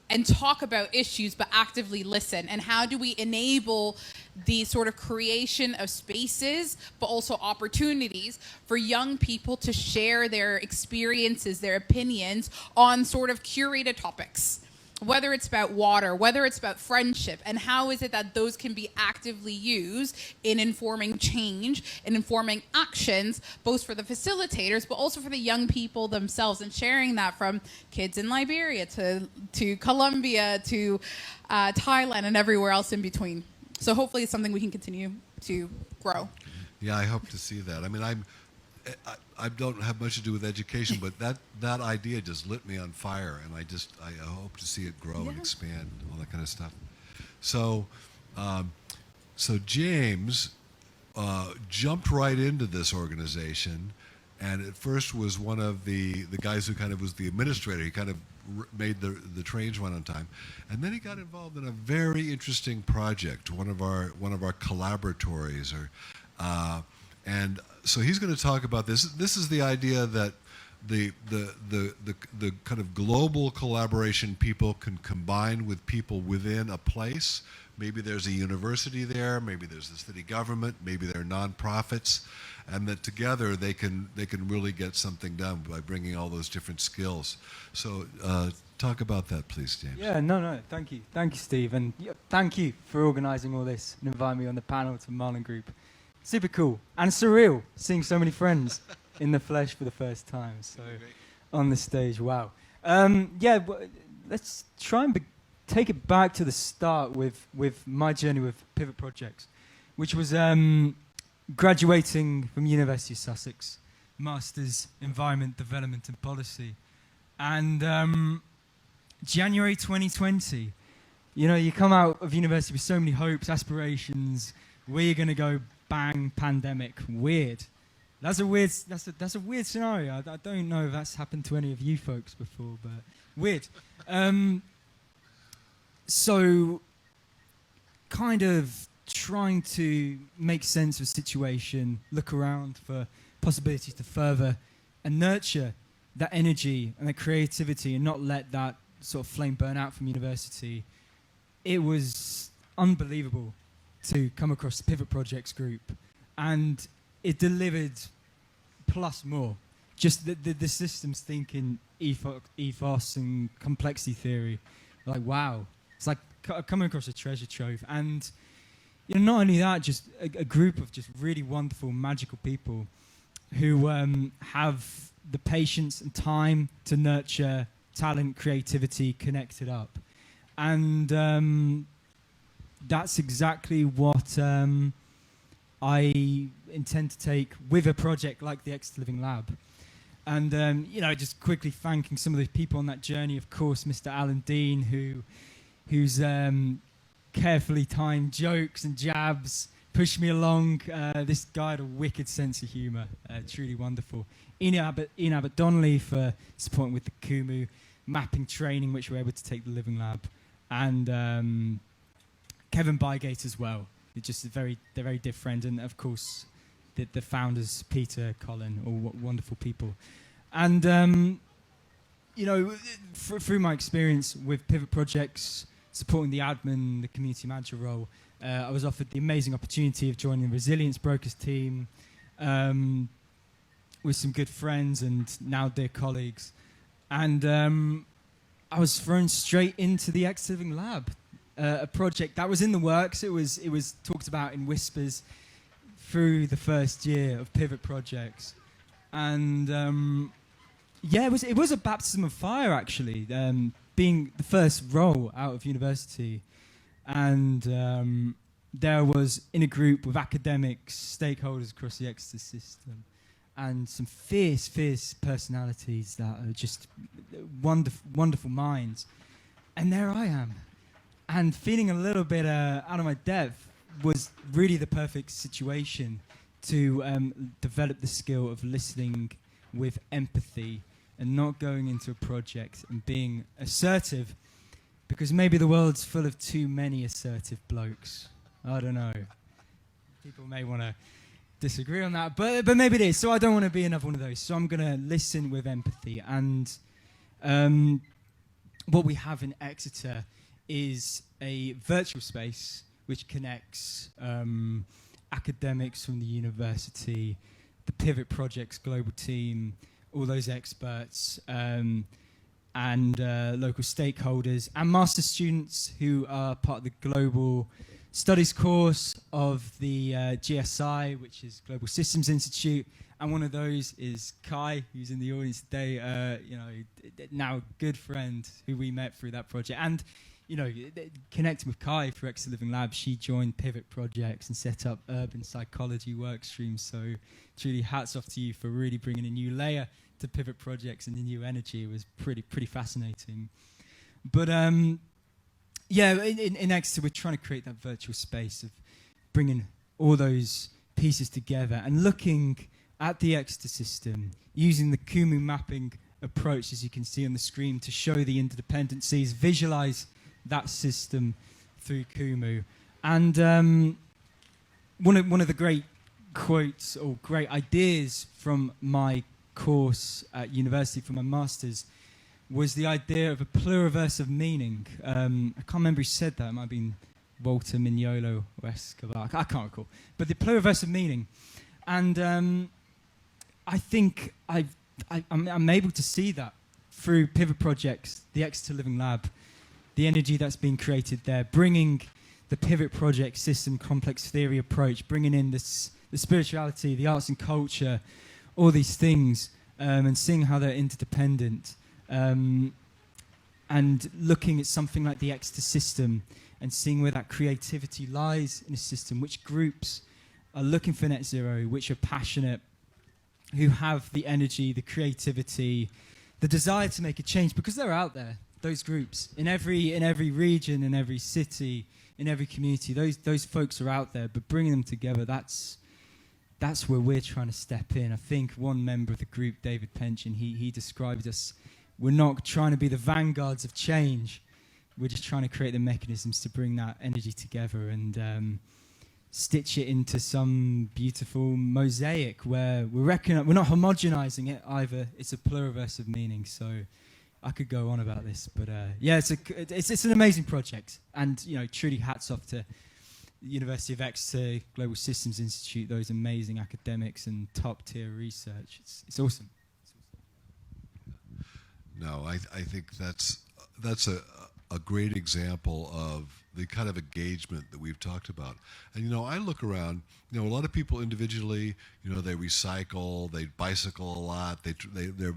and talk about issues, but actively listen. And how do we enable the sort of creation of spaces, but also opportunities for young people to share their experiences, their opinions on sort of curated topics, whether it's about water, whether it's about friendship, and how is it that those can be actively used in informing change and informing actions, both for the facilitators, but also for the young people themselves, and sharing that from kids in Liberia to Colombia to Thailand and everywhere else in between. So hopefully it's something we can continue to grow. Yeah, I hope to see that. I mean, I don't have much to do with education, but that idea just lit me on fire, and I hope to see it grow and expand, all that kind of stuff. So, so James jumped right into this organization, and at first was one of the guys who kind of was the administrator. He kind of made the trains run on time, and then he got involved in a very interesting project, one of our collaboratories, and so he's going to talk about this. This is the idea that the kind of global collaboration people can combine with people within a place. Maybe there's a university there, maybe there's the city government, maybe there are nonprofits, and that together they can really get something done by bringing all those different skills. So talk about that, please, James. Yeah, no, thank you, Steve, and thank you for organising all this and inviting me on the panel to Marlin Group. Super cool and surreal seeing so many friends in the flesh for the first time. So on the stage, wow. Let's try and take it back to the start with my journey with Pivot Projects, which was graduating from University of Sussex, Masters Environment Development and Policy, and January 2020. You know, you come out of university with so many hopes, aspirations. Where you're going to go? Bang, pandemic. Weird. That's a weird scenario. I don't know if that's happened to any of you folks before, but weird. So kind of trying to make sense of the situation, look around for possibilities to further and nurture that energy and that creativity and not let that sort of flame burn out from university. It was unbelievable to come across the Pivot Projects group, and it delivered plus more. Just the systems thinking ethos and complexity theory. Like, wow. It's like coming across a treasure trove. And you know, not only that, just a group of just really wonderful, magical people who have the patience and time to nurture talent, creativity, connect it up. And that's exactly what I intend to take with a project like the Exeter Living Lab. And, you know, just quickly thanking some of the people on that journey, of course, Mr. Alan Dean, whose carefully timed jokes and jabs pushed me along. This guy had a wicked sense of humour, truly wonderful. Ian Abbott Donnelly for supporting with the Kumu mapping training, which we were able to take the Living Lab. And Kevin Bygate as well. They're just they're very dear friend, and of course the founders, Peter, Colin, all wonderful people. And you know, through my experience with Pivot Projects, supporting the admin, the community manager role, I was offered the amazing opportunity of joining the Resilience Brokers team with some good friends and now dear colleagues. And I was thrown straight into the Exeter Living Lab, a project that was in the works. It was talked about in whispers through the first year of Pivot Projects. And Yeah, it was a baptism of fire, actually, being the first role out of university. And there was in a group with academics, stakeholders across the Exeter system, and some fierce personalities that are just wonderful minds. And there I am. And feeling a little bit out of my depth was really the perfect situation to develop the skill of listening with empathy and not going into a project and being assertive, because maybe the world's full of too many assertive blokes. I don't know. People may want to disagree on that, but maybe it is. So I don't want to be another one of those. So I'm going to listen with empathy. And what we have in Exeter is a virtual space which connects academics from the university, the Pivot Project's global team, all those experts, and local stakeholders, and master students who are part of the Global Studies course of the GSI, which is Global Systems Institute. And one of those is Kai, who's in the audience today, now a good friend who we met through that project. And connecting with Kai through Exeter Living Lab, she joined Pivot Projects and set up urban psychology work streams. So truly hats off to you for really bringing a new layer to Pivot Projects and the new energy. It was pretty fascinating. But in Exeter, we're trying to create that virtual space of bringing all those pieces together and looking at the Exeter system, using the Kumu mapping approach, as you can see on the screen, to show the interdependencies, visualize that system through Kumu. And one of the great quotes or great ideas from my course at university for my master's was the idea of a pluriverse of meaning. I can't remember who said that. It might have been Walter Mignolo or Escobar. I can't recall. But the pluriverse of meaning. And I think I'm able to see that through Pivot Projects, the Exeter Living Lab, the energy that's being created there, bringing the Pivot Project system complex theory approach, bringing in the spirituality, the arts and culture, all these things, and seeing how they're interdependent, and looking at something like the Exeter system and seeing where that creativity lies in a system, which groups are looking for net zero, which are passionate, who have the energy, the creativity, the desire to make a change, because they're out there, those groups, in every region, in every city, in every community. Those folks are out there, but bringing them together, that's where we're trying to step in. I think one member of the group, David Pension, he described us, we're not trying to be the vanguards of change, we're just trying to create the mechanisms to bring that energy together and stitch it into some beautiful mosaic where we're not homogenizing it either. It's a pluriverse of meaning. So I could go on about this, but it's an amazing project, and truly hats off to the University of Exeter, Global Systems Institute, those amazing academics and top tier research. It's awesome. No, I think that's a great example of the kind of engagement that we've talked about. And I look around, a lot of people individually, they recycle, they bicycle a lot, they're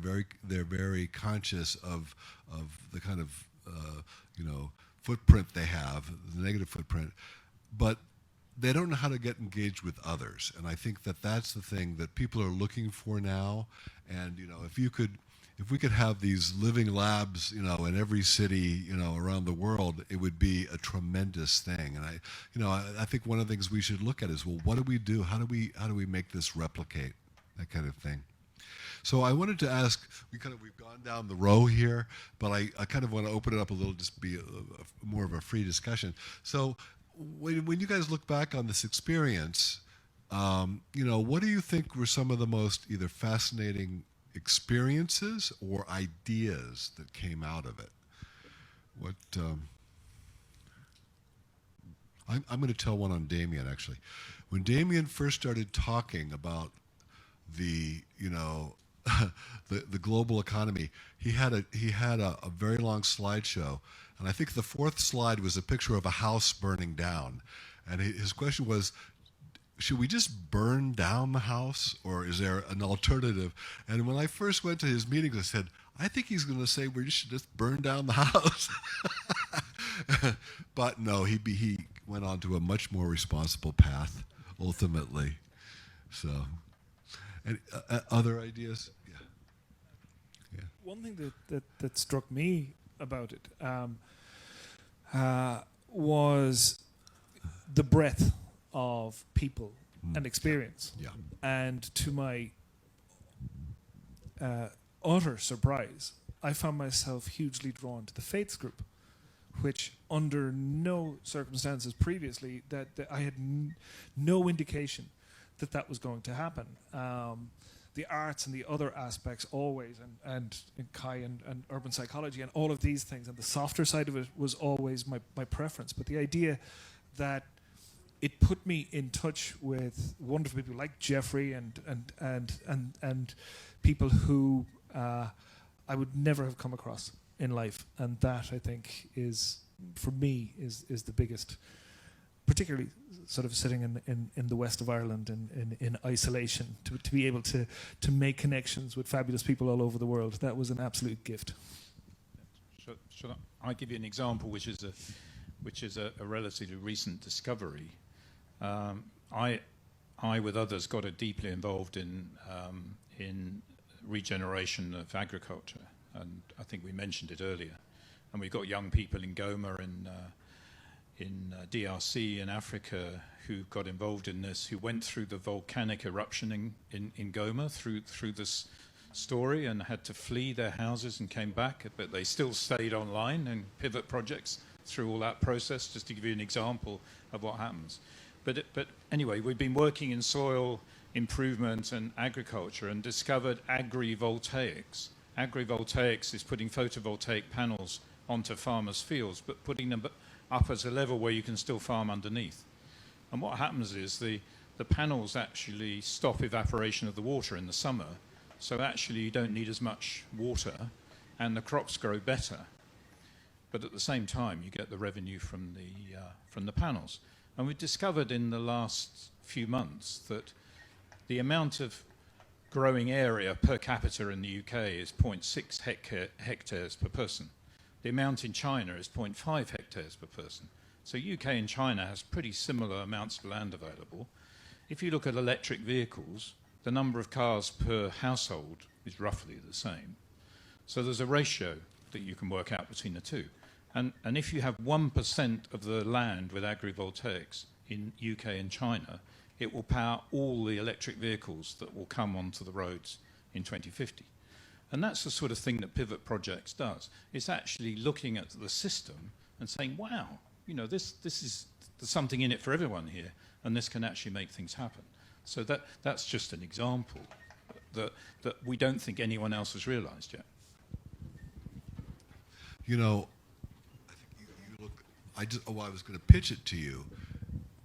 very conscious of the kind of footprint they have, the negative footprint, but they don't know how to get engaged with others. And I think that that's the thing that people are looking for now. And if we could have these living labs, in every city, around the world, it would be a tremendous thing. And I think one of the things we should look at is, well, what do we do? How do we make this replicate? That kind of thing. So I wanted to ask, we've gone down the row here, but I kind of want to open it up a little, just be more of a free discussion. So when you guys look back on this experience, what do you think were some of the most either fascinating experiences or ideas that came out of it? I'm going to tell one on Damien, actually. When Damien first started talking about the the global economy, he had a very long slideshow, and I think the fourth slide was a picture of a house burning down, and his question was, should we just burn down the house, or is there an alternative? And when I first went to his meetings, I said, I think he's going to say we should just burn down the house. But no, he went on to a much more responsible path ultimately. So, and other ideas? Yeah. One thing that struck me about it was the breadth of people and experience. Yeah. And to my utter surprise, I found myself hugely drawn to the Faiths group, which under no circumstances previously that I had no indication that was going to happen. The arts and the other aspects always, and Kai and urban psychology and all of these things, and the softer side of it was always my preference. But the idea that it put me in touch with wonderful people like Jeffrey and people who I would never have come across in life, and that I think is, for me, is the biggest, particularly sort of sitting in the west of Ireland in isolation, to be able to make connections with fabulous people all over the world. That was an absolute gift. Should I give you an example, which is a relatively recent discovery? I, with others, got deeply involved in regeneration of agriculture, and I think we mentioned it earlier. And we've got young people in Goma in DRC in Africa who got involved in this, who went through the volcanic eruption in Goma through this story and had to flee their houses and came back, but they still stayed online in pivot projects through all that process, just to give you an example of what happens. But anyway, we've been working in soil improvement and agriculture and discovered agrivoltaics. Agrivoltaics is putting photovoltaic panels onto farmers' fields, but putting them up at a level where you can still farm underneath. And what happens is the panels actually stop evaporation of the water in the summer, so actually you don't need as much water and the crops grow better. But at the same time, you get the revenue from the panels. And we've discovered in the last few months that the amount of growing area per capita in the UK is 0.6 hectares per person. The amount in China is 0.5 hectares per person. So UK and China has pretty similar amounts of land available. If you look at electric vehicles, the number of cars per household is roughly the same. So there's a ratio that you can work out between the two. And if you have 1% of the land with agrivoltaics in UK and China, it will power all the electric vehicles that will come onto the roads in 2050. And that's the sort of thing that Pivot Projects does. It's actually looking at the system and saying, wow, you know, there's something in it for everyone here, and this can actually make things happen. So that's just an example that we don't think anyone else has realized yet. You know, I think you look, I was going to pitch it to you.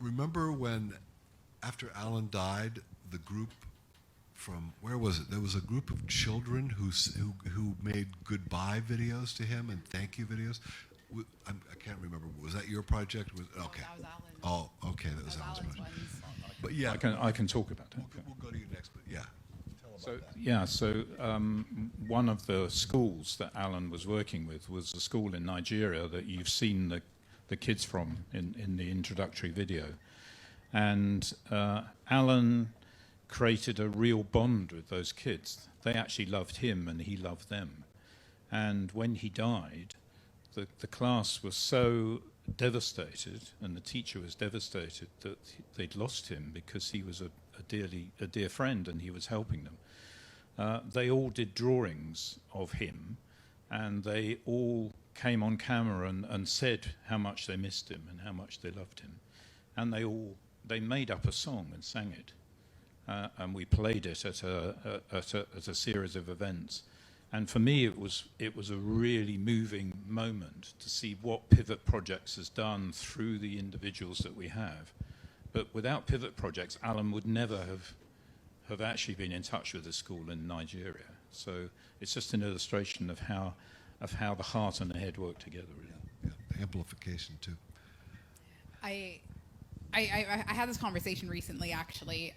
Remember when, after Alan died, the group from, where was it? There was a group of children who made goodbye videos to him and thank you videos. I can't remember. Was that your project? Okay. That was Alan. Oh, okay. That was Alan's project. But yeah, I can talk about it. We'll go to you next. But yeah. So one of the schools that Alan was working with was a school in Nigeria that you've seen the kids from in the introductory video. And Alan created a real bond with those kids. They actually loved him and he loved them. And when he died, the class was so devastated, and the teacher was devastated that they'd lost him because he was a dear friend and he was helping them. They all did drawings of him, and they all came on camera and said how much they missed him and how much they loved him. And they made up a song and sang it. And we played it at a series of events. And for me, it was a really moving moment to see what Pivot Projects has done through the individuals that we have. But without Pivot Projects, Alan would never have actually been in touch with the school in Nigeria. So it's just an illustration of how the heart and the head work together. Really. Yeah. Amplification too. I had this conversation recently, actually,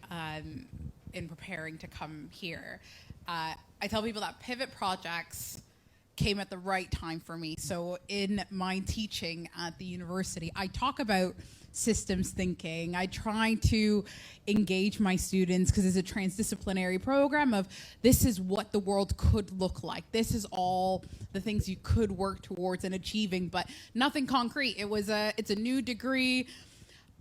in preparing to come here. I tell people that pivot projects came at the right time for me. So in my teaching at the university, I talk about systems thinking. I try to engage my students, because it's a transdisciplinary program, of this is what the world could look like. This is all the things you could work towards and achieving, but nothing concrete. It's a new degree.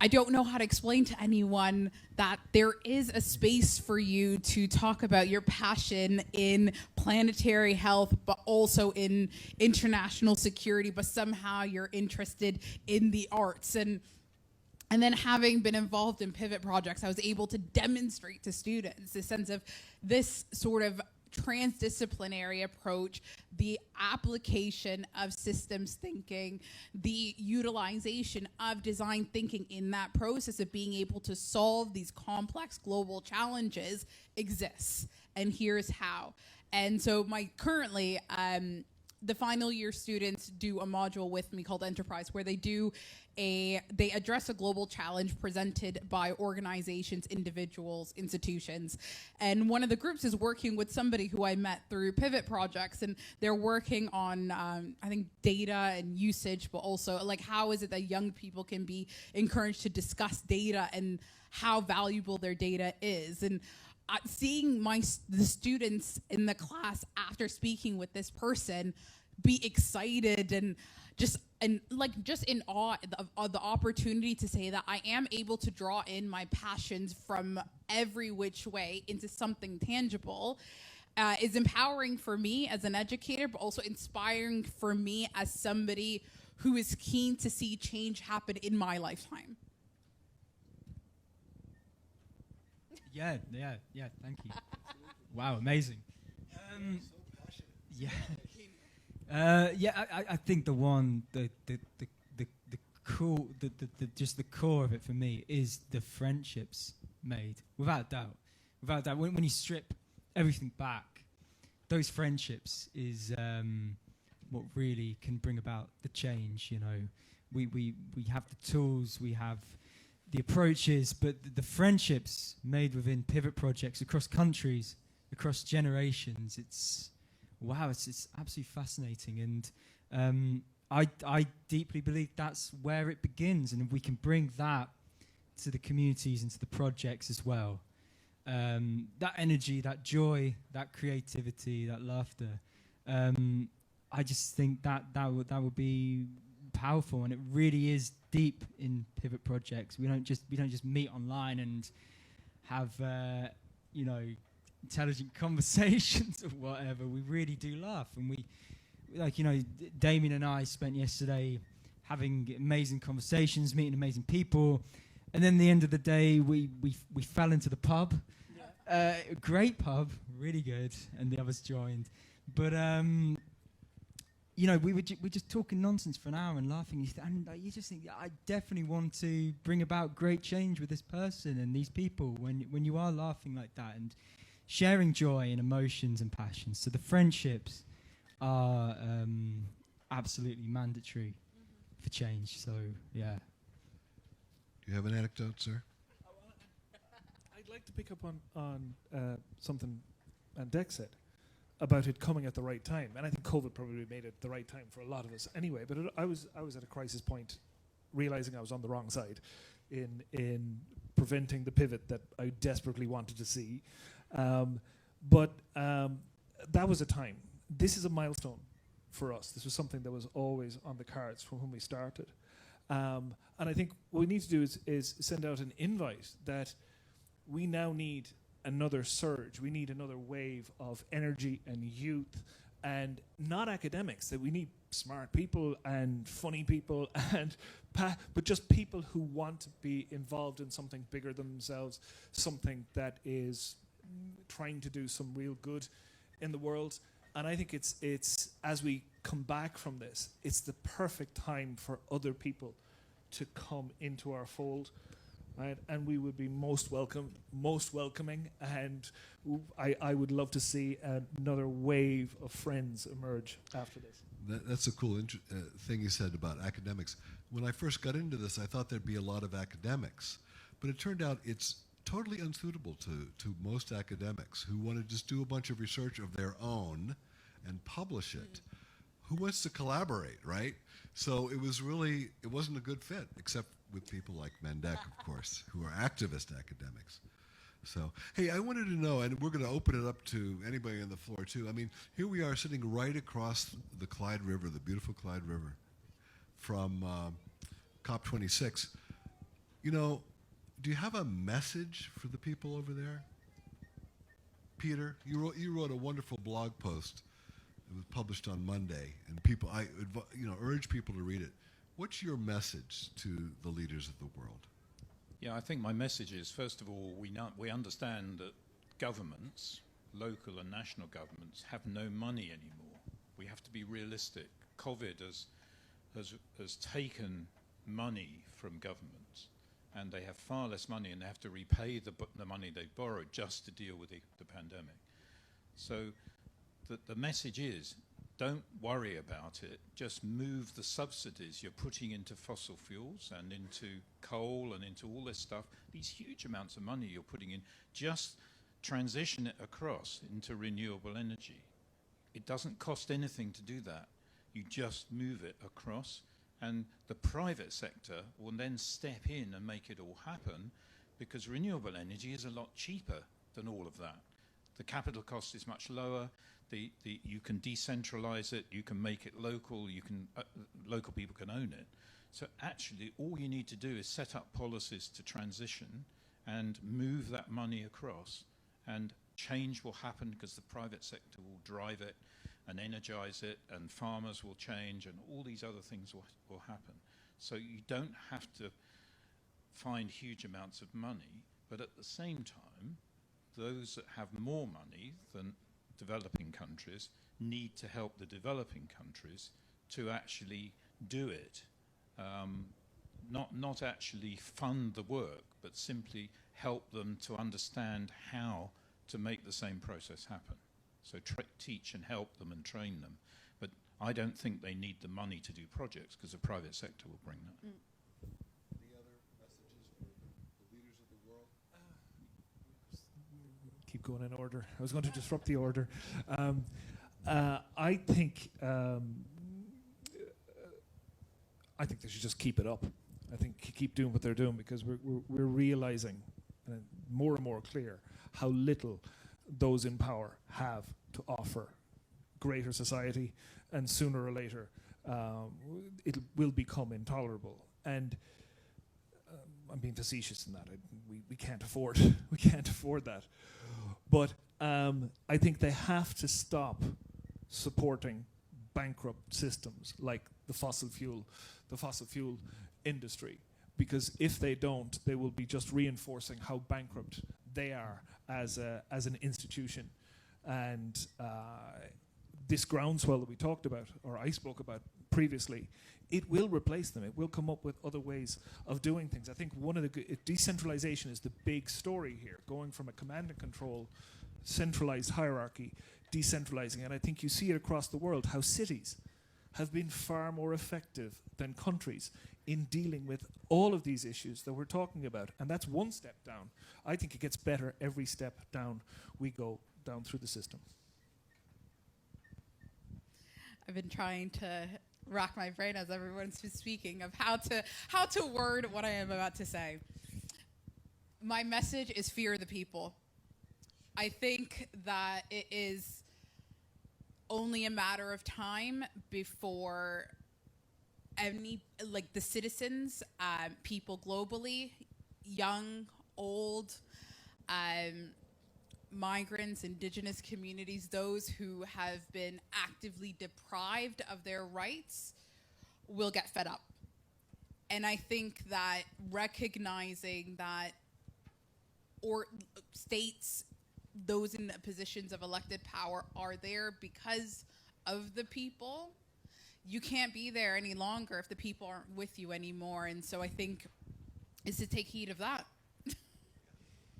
I don't know how to explain to anyone that there is a space for you to talk about your passion in planetary health, but also in international security, but somehow you're interested in the arts. And then, having been involved in pivot projects, I was able to demonstrate to students the sense of this sort of transdisciplinary approach, the application of systems thinking, the utilization of design thinking in that process of being able to solve these complex global challenges exists. And here's how. And so currently, the final year students do a module with me called Enterprise, where they address a global challenge presented by organizations, individuals, institutions. And one of the groups is working with somebody who I met through pivot projects, and they're working on, I think, data and usage, but also like how is it that young people can be encouraged to discuss data and how valuable their data is. And seeing the students in the class after speaking with this person be excited and just in awe of the opportunity to say that I am able to draw in my passions from every which way into something tangible is empowering for me as an educator, but also inspiring for me as somebody who is keen to see change happen in my lifetime. Yeah, thank you. Wow, amazing. I think the core of it for me is the friendships made, without doubt. When you strip everything back, those friendships is what really can bring about the change. You know, we have the tools, we have the approaches, but the friendships made within pivot projects across countries, across generations, it's absolutely fascinating. And I deeply believe that's where it begins, and if we can bring that to the communities and to the projects as well, that energy, that joy, that creativity, that laughter, I just think that would be powerful, and it really is deep in pivot projects. We don't just meet online and have intelligent conversations or whatever. We really do laugh, and we Damien and I spent yesterday having amazing conversations, meeting amazing people, and then at the end of the day we fell into the pub. Great pub, really good, and the others joined, but we were just talking nonsense for an hour and laughing, and you just think, I definitely want to bring about great change with this person and these people when you are laughing like that and sharing joy and emotions and passions. So the friendships are absolutely mandatory for change. So yeah. Do you have an anecdote, sir? I'd like to pick up on something Dex said about it coming at the right time, and I think COVID probably made it the right time for a lot of us anyway. But I was at a crisis point, realizing I was on the wrong side in preventing the pivot that I desperately wanted to see. But that was a time. This is a milestone for us. This was something that was always on the cards from when we started. And I think what we need to do is send out an invite that we now need another surge. We need another wave of energy and youth, and not academics. That we need smart people and funny people, and but just people who want to be involved in something bigger than themselves, something that is trying to do some real good in the world. And I think it's as we come back from this, it's the perfect time for other people to come into our fold. Right, and we would be most welcoming, and I would love to see another wave of friends emerge after this. That's a cool thing you said about academics. when I first got into this, I thought there'd be a lot of academics, but it turned out it's totally unsuitable to most academics who want to just do a bunch of research of their own and publish it. Who wants to collaborate, right? So it wasn't a good fit, except with people like Mendek, of course, who are activist academics. So, hey, I wanted to know, and we're going to open it up to anybody on the floor too. I mean, here we are sitting right across the Clyde River, the beautiful Clyde River, from COP26. You know, do you have a message for the people over there? Peter, you wrote a wonderful blog post. It was published on Monday, and I urge people to read it. What's your message to the leaders of the world? Yeah, I think my message is, first of all, we understand that governments, local and national governments, have no money anymore. We have to be realistic. COVID has taken money from governments, and they have far less money, and they have to repay the money they've borrowed just to deal with the pandemic. So the message is, don't worry about it, just move the subsidies you're putting into fossil fuels and into coal and into all this stuff, these huge amounts of money you're putting in, just transition it across into renewable energy. It doesn't cost anything to do that. You just move it across, and the private sector will then step in and make it all happen, because renewable energy is a lot cheaper than all of that. The capital cost is much lower. You can decentralize it. You can make it local. Local people can own it. So actually, all you need to do is set up policies to transition and move that money across, and change will happen because the private sector will drive it and energize it, and farmers will change, and all these other things will happen. So you don't have to find huge amounts of money, but at the same time, those that have more money than developing countries need to help the developing countries to actually do it. Not actually fund the work, but simply help them to understand how to make the same process happen. So teach and help them and train them. But I don't think they need the money to do projects, because the private sector will bring that. Any other messages for the leaders of the world? Keep going in order. I was going to disrupt the order. I think they should just keep it up. I think keep doing what they're doing, because we're realizing more and more clear how little those in power have to offer greater society, and sooner or later it will become intolerable. And I'm being facetious in that. We can't afford that. But I think they have to stop supporting bankrupt systems like the fossil fuel industry, because if they don't, they will be just reinforcing how bankrupt they are as an institution. And this groundswell that we talked about, or I spoke about previously, it will replace them. It will come up with other ways of doing things. I think one of the decentralization is the big story here, going from a command and control centralized hierarchy, decentralizing. And I think you see it across the world, how cities have been far more effective than countries in dealing with all of these issues that we're talking about. And that's one step down. I think it gets better every step down we go down through the system. I've been trying to rack my brain as everyone's been speaking of how to word what I am about to say. My message is fear the people. I think that it is only a matter of time before the citizens, people globally, young, old, migrants, indigenous communities, those who have been actively deprived of their rights, will get fed up. And I think that recognizing that, or states, those in positions of elected power are there because of the people. You can't be there any longer if the people aren't with you anymore. And so I think is to take heed of that.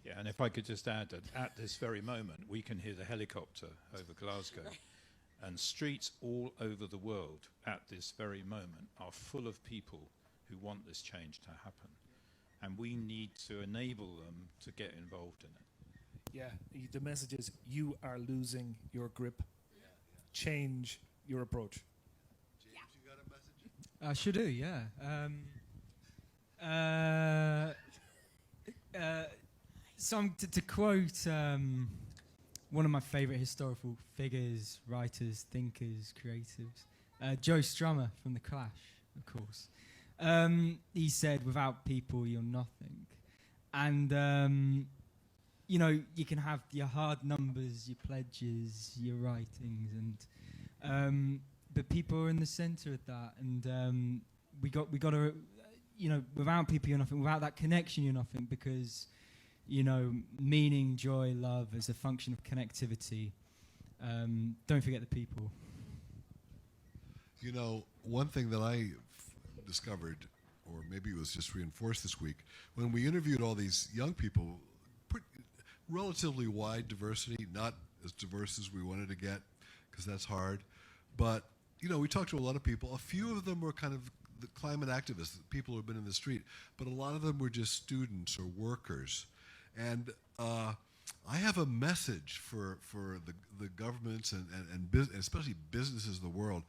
Yeah, and if I could just add that at this very moment, we can hear the helicopter over Glasgow. Right. And streets all over the world at this very moment are full of people who want this change to happen. And we need to enable them to get involved in it. Yeah, the message is you are losing your grip. Change your approach. James, you got a message? I sure do, yeah. So to quote one of my favourite historical figures, writers, thinkers, creatives, Joe Strummer from The Clash, of course. He said, "Without people, you're nothing." And you know, you can have your hard numbers, your pledges, your writings, and but people are in the centre of that, and we got to, you know, without people, you're nothing. Without that connection, you're nothing, because, you know, meaning, joy, love as a function of connectivity. Don't forget the people. You know, one thing that I discovered, or maybe it was just reinforced this week, when we interviewed all these young people, relatively wide diversity, not as diverse as we wanted to get, because that's hard. But, you know, we talked to a lot of people. A few of them were kind of the climate activists, people who have been in the street, but a lot of them were just students or workers. And I have a message for the governments and especially businesses of the world.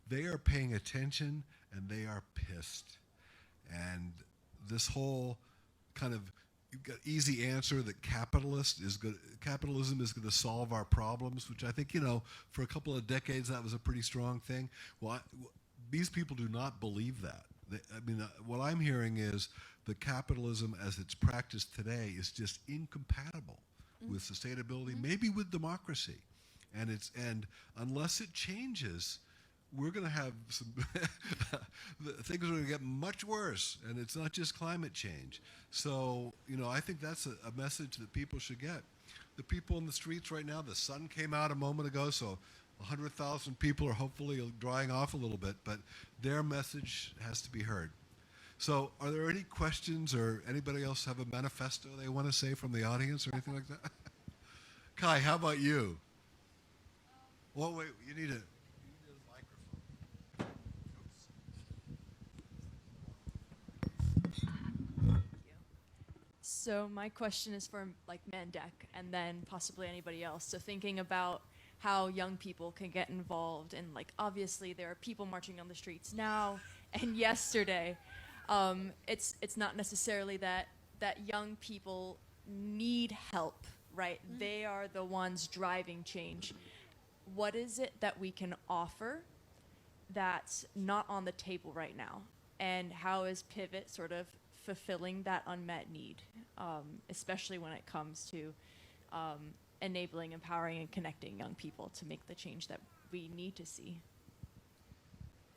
They are paying attention and they are pissed. And this whole kind of easy answer that capitalism is going to solve our problems, which I think, you know, for a couple of decades that was a pretty strong thing. Well, these people do not believe that. I mean, what I'm hearing is that capitalism as it's practiced today is just incompatible with sustainability, maybe with democracy. And unless it changes, we're going to have some things are going to get much worse, and it's not just climate change. So, you know, I think that's a message that people should get. The people in the streets right now, the sun came out a moment ago, so 100,000 people are hopefully drying off a little bit, but their message has to be heard. So, are there any questions, or anybody else have a manifesto they want to say from the audience or anything like that? Kai, how about you? Well, wait, you need a microphone. So my question is for like Mandek and then possibly anybody else. So thinking about how young people can get involved, and like obviously there are people marching on the streets now and yesterday. It's not necessarily that young people need help, right? Mm-hmm. They are the ones driving change. What is it that we can offer that's not on the table right now? And how is Pivot sort of fulfilling that unmet need, especially when it comes to enabling, empowering, and connecting young people to make the change that we need to see?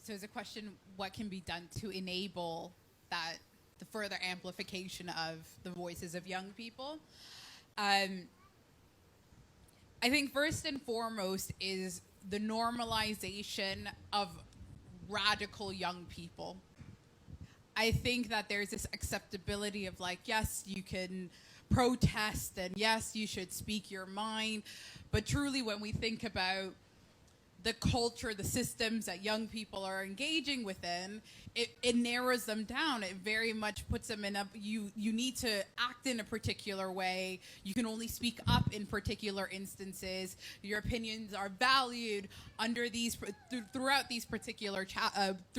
So it's a question, what can be done to enable that, the further amplification of the voices of young people? I think first and foremost is the normalization of radical young people. I think that there's this acceptability of like, yes, you can protest and yes, you should speak your mind. But truly, when we think about the culture, the systems that young people are engaging within, it narrows them down. It very much puts them in a, you need to act in a particular way. You can only speak up in particular instances. Your opinions are valued under these, throughout these particular channels.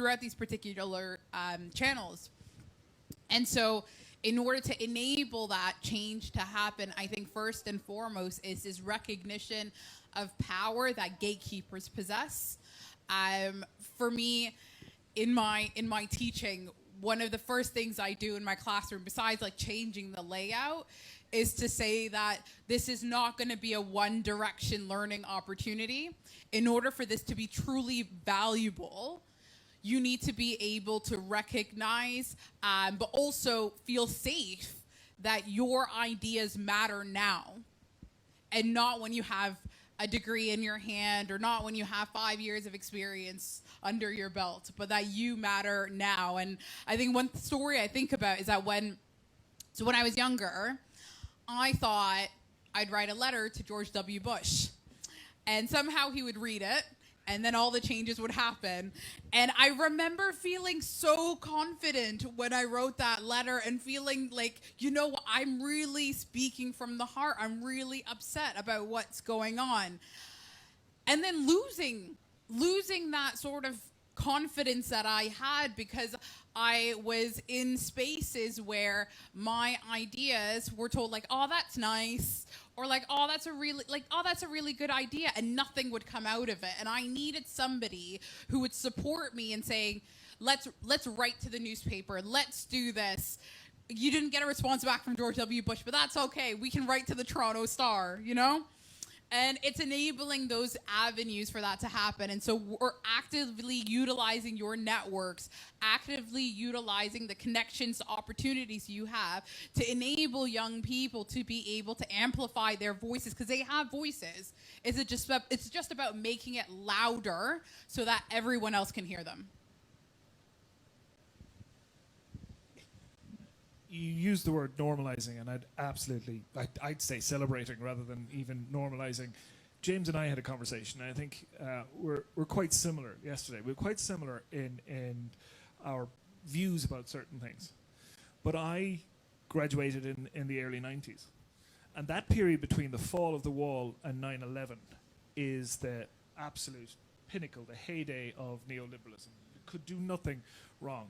And so in order to enable that change to happen, I think first and foremost is this recognition of power that gatekeepers possess. For me, in my teaching, one of the first things I do in my classroom, besides like changing the layout, is to say that this is not going to be a one direction learning opportunity. In order for this to be truly valuable, you need to be able to recognize, but also feel safe that your ideas matter now, and not when you have a degree in your hand, or not when you have 5 years of experience under your belt, but that you matter now. And I think one story I think about is that when I was younger, I thought I'd write a letter to George W. Bush, and somehow he would read it, and then all the changes would happen. And I remember feeling so confident when I wrote that letter and feeling like, you know, I'm really speaking from the heart. I'm really upset about what's going on. And then losing that sort of confidence that I had, because I was in spaces where my ideas were told like, oh, that's nice, or like, oh, that's a really good idea, and nothing would come out of it. And I needed somebody who would support me and saying, let's write to the newspaper, let's do this. You didn't get a response back from George W. Bush, but that's okay. We can write to the Toronto Star, you know? And it's enabling those avenues for that to happen. And so we're actively utilizing your networks, actively utilizing the connections, opportunities you have to enable young people to be able to amplify their voices, because they have voices. It's just about making it louder so that everyone else can hear them. You use the word normalizing, and I'd say celebrating rather than even normalizing. James and I had a conversation, and I think we're quite similar yesterday. We're quite similar in our views about certain things. But I graduated in the early 90s. And that period between the fall of the wall and 9/11 is the absolute pinnacle, the heyday of neoliberalism. It could do nothing wrong.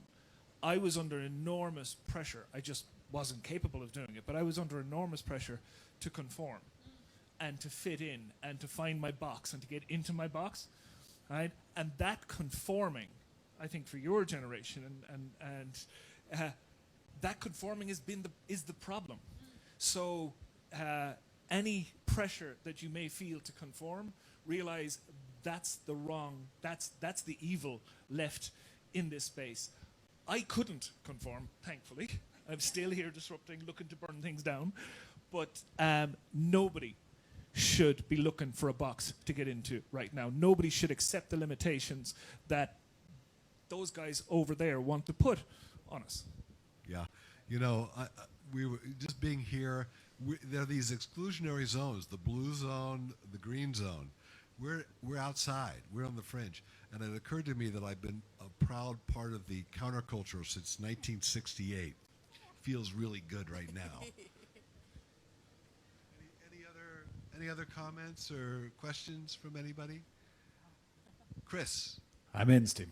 I was under enormous pressure. I just wasn't capable of doing it, but I was under enormous pressure to conform and to fit in and to find my box and to get into my box, right? And that conforming, I think, for your generation and that conforming is the problem. So any pressure that you may feel to conform, realize that's the evil left in this space. I couldn't conform, thankfully. I'm still here disrupting, looking to burn things down. But nobody should be looking for a box to get into right now. Nobody should accept the limitations that those guys over there want to put on us. Yeah. You know, we were just being here. There are these exclusionary zones, the blue zone, the green zone. We're outside. We're on the fringe. And it occurred to me that I've been a proud part of the counterculture since 1968. Feels really good right now. Any other comments or questions from anybody? Chris. I'm in, Steve.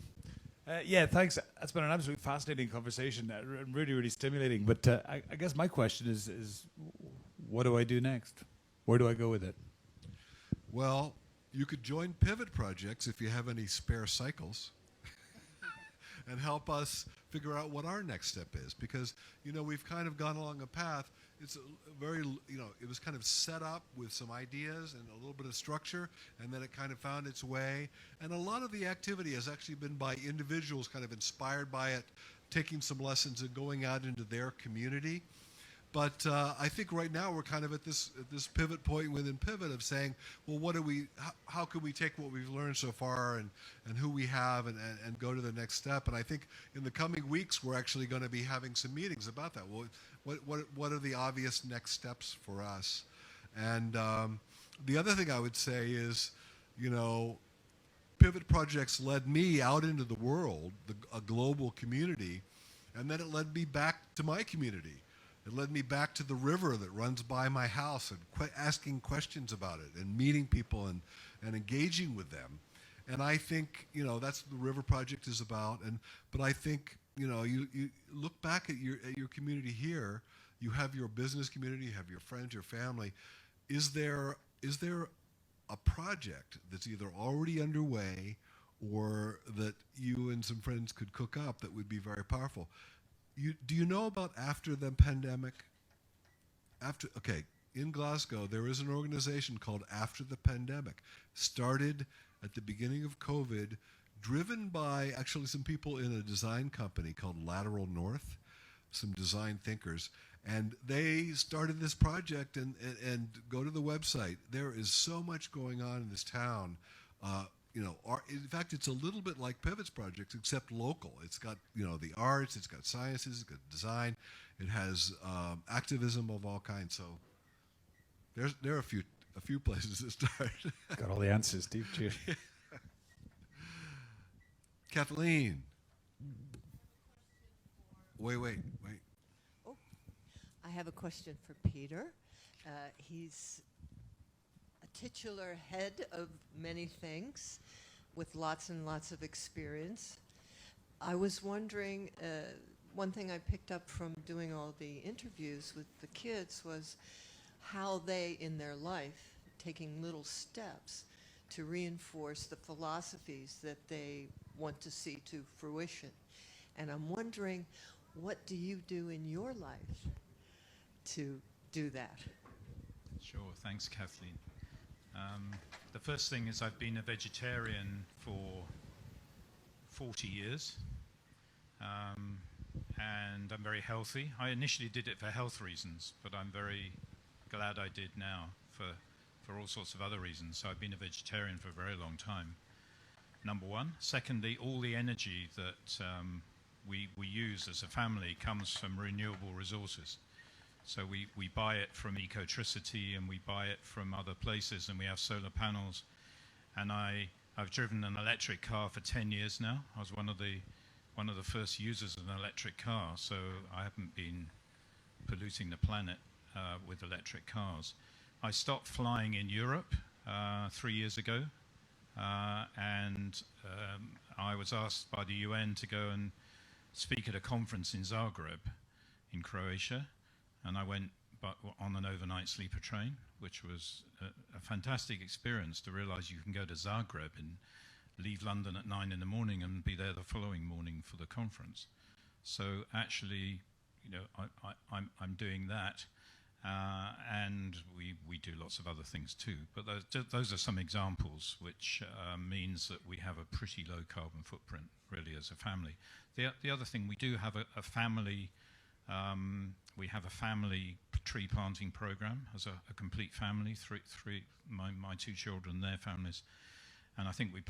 Yeah, thanks. That's been an absolutely fascinating conversation, really, really stimulating. But I guess my question is, what do I do next? Where do I go with it? Well, you could join Pivot Projects if you have any spare cycles and help us figure out what our next step is. Because, you know, we've kind of gone along a path. It's a very, you know, it was kind of set up with some ideas and a little bit of structure, and then it kind of found its way. And a lot of the activity has actually been by individuals kind of inspired by it, taking some lessons and going out into their community. But I think right now we're kind of at this pivot point within Pivot of saying, well, how can we take what we've learned so far and who we have and go to the next step? And I think in the coming weeks we're actually going to be having some meetings about that. Well, what are the obvious next steps for us? And the other thing I would say is, you know, Pivot Projects led me out into the world, a global community, and then it led me back to my community. It led me back to the river that runs by my house and asking questions about it and meeting people and engaging with them. And I think, you know, that's what the River Project is about. But I think, you know, you look back at your community here. You have your business community, you have your friends, your family. Is there a project that's either already underway or that you and some friends could cook up that would be very powerful? Do you know about After the Pandemic? In Glasgow, there is an organization called After the Pandemic, started at the beginning of COVID, driven by actually some people in a design company called Lateral North, some design thinkers, and they started this project and go to the website. There is so much going on in this town. You know, in fact, it's a little bit like Pivot's project, except local. It's got, you know, the arts, it's got sciences, it's got design, it has activism of all kinds. So there are a few places to start. Got all the answers, Steve. Cheers. Kathleen. Wait. Oh, I have a question for Peter. He's a titular head of many things with lots and lots of experience. I was wondering, one thing I picked up from doing all the interviews with the kids was how they, in their life, taking little steps to reinforce the philosophies that they want to see to fruition. And I'm wondering, what do you do in your life to do that? Sure, thanks, Kathleen. The first thing is I've been a vegetarian for 40 years, and I'm very healthy. I initially did it for health reasons, but I'm very glad I did now for all sorts of other reasons. So I've been a vegetarian for a very long time, number one. Secondly, all the energy that we use as a family comes from renewable resources. So we buy it from Ecotricity, and we buy it from other places, and we have solar panels. And I've driven an electric car for 10 years now. I was one of the first users of an electric car, so I haven't been polluting the planet with electric cars. I stopped flying in Europe 3 years ago, and I was asked by the UN to go and speak at a conference in Zagreb in Croatia. And I went on an overnight sleeper train, which was a fantastic experience to realize you can go to Zagreb and leave London at 9 in the morning and be there the following morning for the conference. So actually, you know, I'm doing that, and we do lots of other things too. But those are some examples, which means that we have a pretty low carbon footprint, really, as a family. The other thing, we do have a family. We have a family tree planting program as a complete family. My two children, their families, and I think we've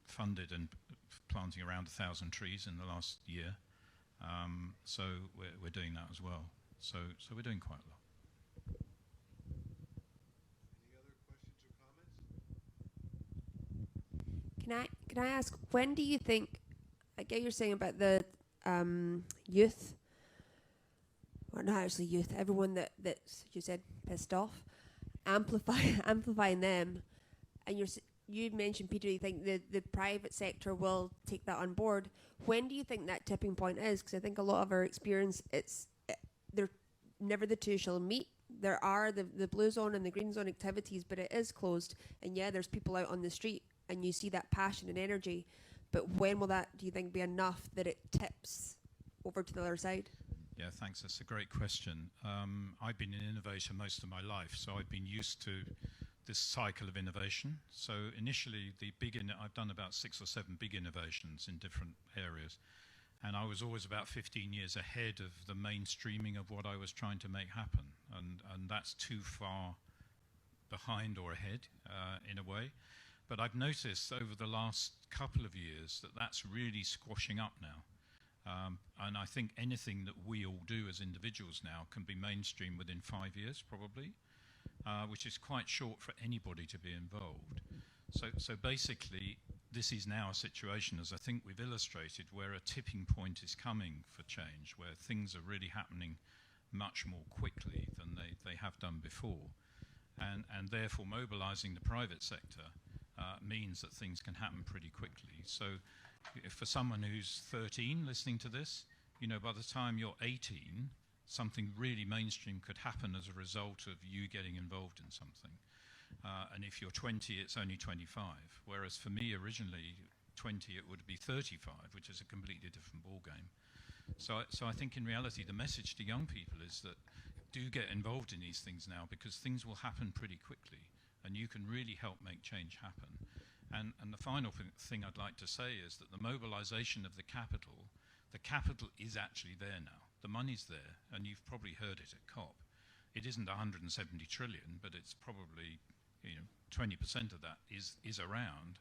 funded and planting around 1,000 trees in the last year. So we're doing that as well. So we're doing quite a lot. Any other questions or comments? Can I ask, when do you think, I get you're saying about the youth, or not actually youth, everyone that's, you said, pissed off, amplifying them, and you mentioned, Peter, you think the private sector will take that on board. When do you think that tipping point is? Because I think a lot of our experience, they're never the two shall meet. There are the blue zone and the green zone activities, but it is closed, and yeah, there's people out on the street, and you see that passion and energy, but when will that, do you think, be enough that it tips over to the other side? Yeah, thanks. That's a great question. I've been an innovator most of my life, so I've been used to this cycle of innovation. So initially, I've done about 6 or 7 big innovations in different areas, and I was always about 15 years ahead of the mainstreaming of what I was trying to make happen, and that's too far behind or ahead in a way. But I've noticed over the last couple of years that that's really squashing up now. And I think anything that we all do as individuals now can be mainstream within 5 years, probably, which is quite short for anybody to be involved. So basically, this is now a situation, as I think we've illustrated, where a tipping point is coming for change, where things are really happening much more quickly than they have done before. And therefore, mobilizing the private sector means that things can happen pretty quickly. So if for someone who's 13 listening to this, you know, by the time you're 18, something really mainstream could happen as a result of you getting involved in something. And if you're 20, it's only 25. Whereas for me, originally, 20, it would be 35, which is a completely different ballgame. So I think in reality, the message to young people is that do get involved in these things now, because things will happen pretty quickly, and you can really help make change happen. And the final thing I'd like to say is that the mobilization of the capital is actually there now. The money's there, and you've probably heard it at COP. It isn't 170 trillion, but it's probably 20% of that is around.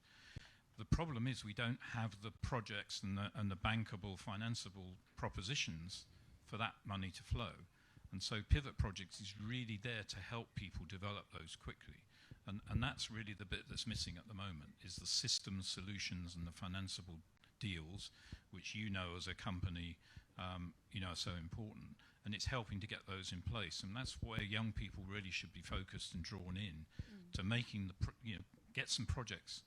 The problem is we don't have the projects and the bankable, financeable propositions for that money to flow. And so Pivot Projects is really there to help people develop those quickly. And that's really the bit that's missing at the moment, is the system solutions and the financeable deals, which you know as a company, you know, are so important. And it's helping to get those in place. And that's where young people really should be focused and drawn in to making get some projects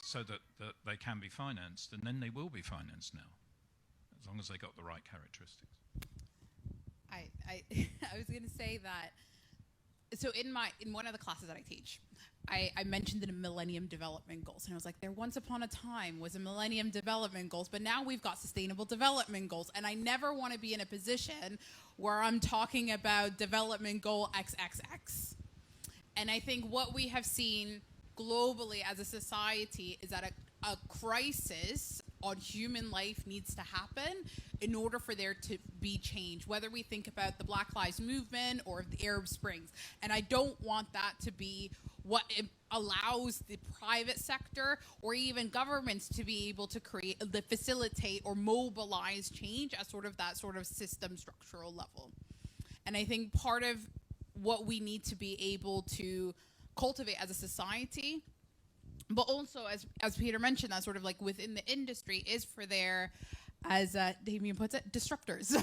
so that they can be financed, and then they will be financed now, as long as they got the right characteristics. I was going to say that, so in one of the classes that I teach, I mentioned the Millennium Development Goals, and I was like, there once upon a time was a Millennium Development Goals, but now we've got Sustainable Development Goals, and I never want to be in a position where I'm talking about Development Goal XXX. And I think what we have seen globally as a society is that a crisis on human life needs to happen in order for there to be change, whether we think about the Black Lives Movement or the Arab Springs. And I don't want that to be what allows the private sector or even governments to be able to facilitate or mobilize change at that sort of system structural level. And I think part of what we need to be able to cultivate as a society, but also as Peter mentioned, that sort of like within the industry, is for there, as Damien puts it, disruptors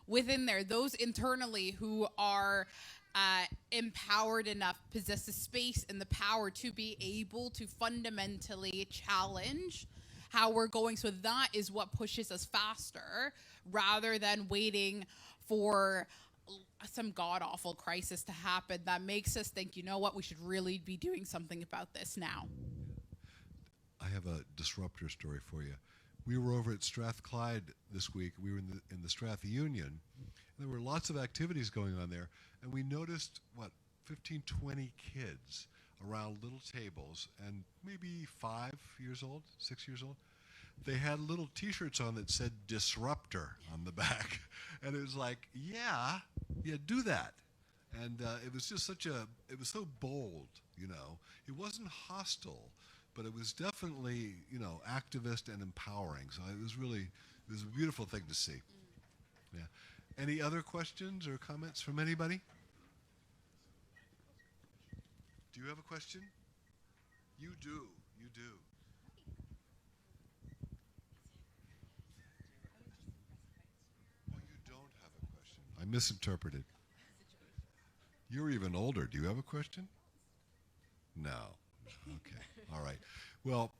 within there, those internally who are empowered enough, possess the space and the power to be able to fundamentally challenge how we're going. So that is what pushes us faster, rather than waiting for some god-awful crisis to happen that makes us think, you know what, we should really be doing something about this now. I have a disruptor story for you. We were over at Strathclyde this week. We were in the Strath Union, and there were lots of activities going on there, and we noticed, 15, 20 kids around little tables, and maybe 5 years old, 6 years old. They had little T-shirts on that said "Disruptor" on the back, and it was like, yeah, do that. And it was just it was so bold, you know. It wasn't hostile, but it was definitely, you know, activist and empowering. So it was a beautiful thing to see. Yeah. Any other questions or comments from anybody? Do you have a question? You do. You do. Oh, you don't have a question. I misinterpreted. You're even older. Do you have a question? No. Okay. All right. Well,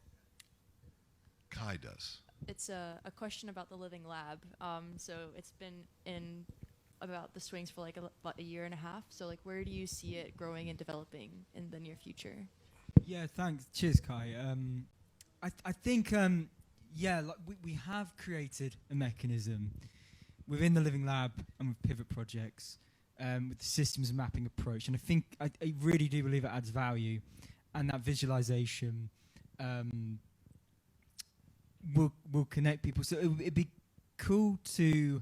Kai does. It's a question about the Living Lab. So it's been in about the swings for like about a year and a half. So like, where do you see it growing and developing in the near future? Yeah, thanks. Cheers, Kai. I think, we have created a mechanism within the Living Lab and with Pivot Projects, with the systems mapping approach. And I think I really do believe it adds value, and that visualization will connect people. So it'd be cool to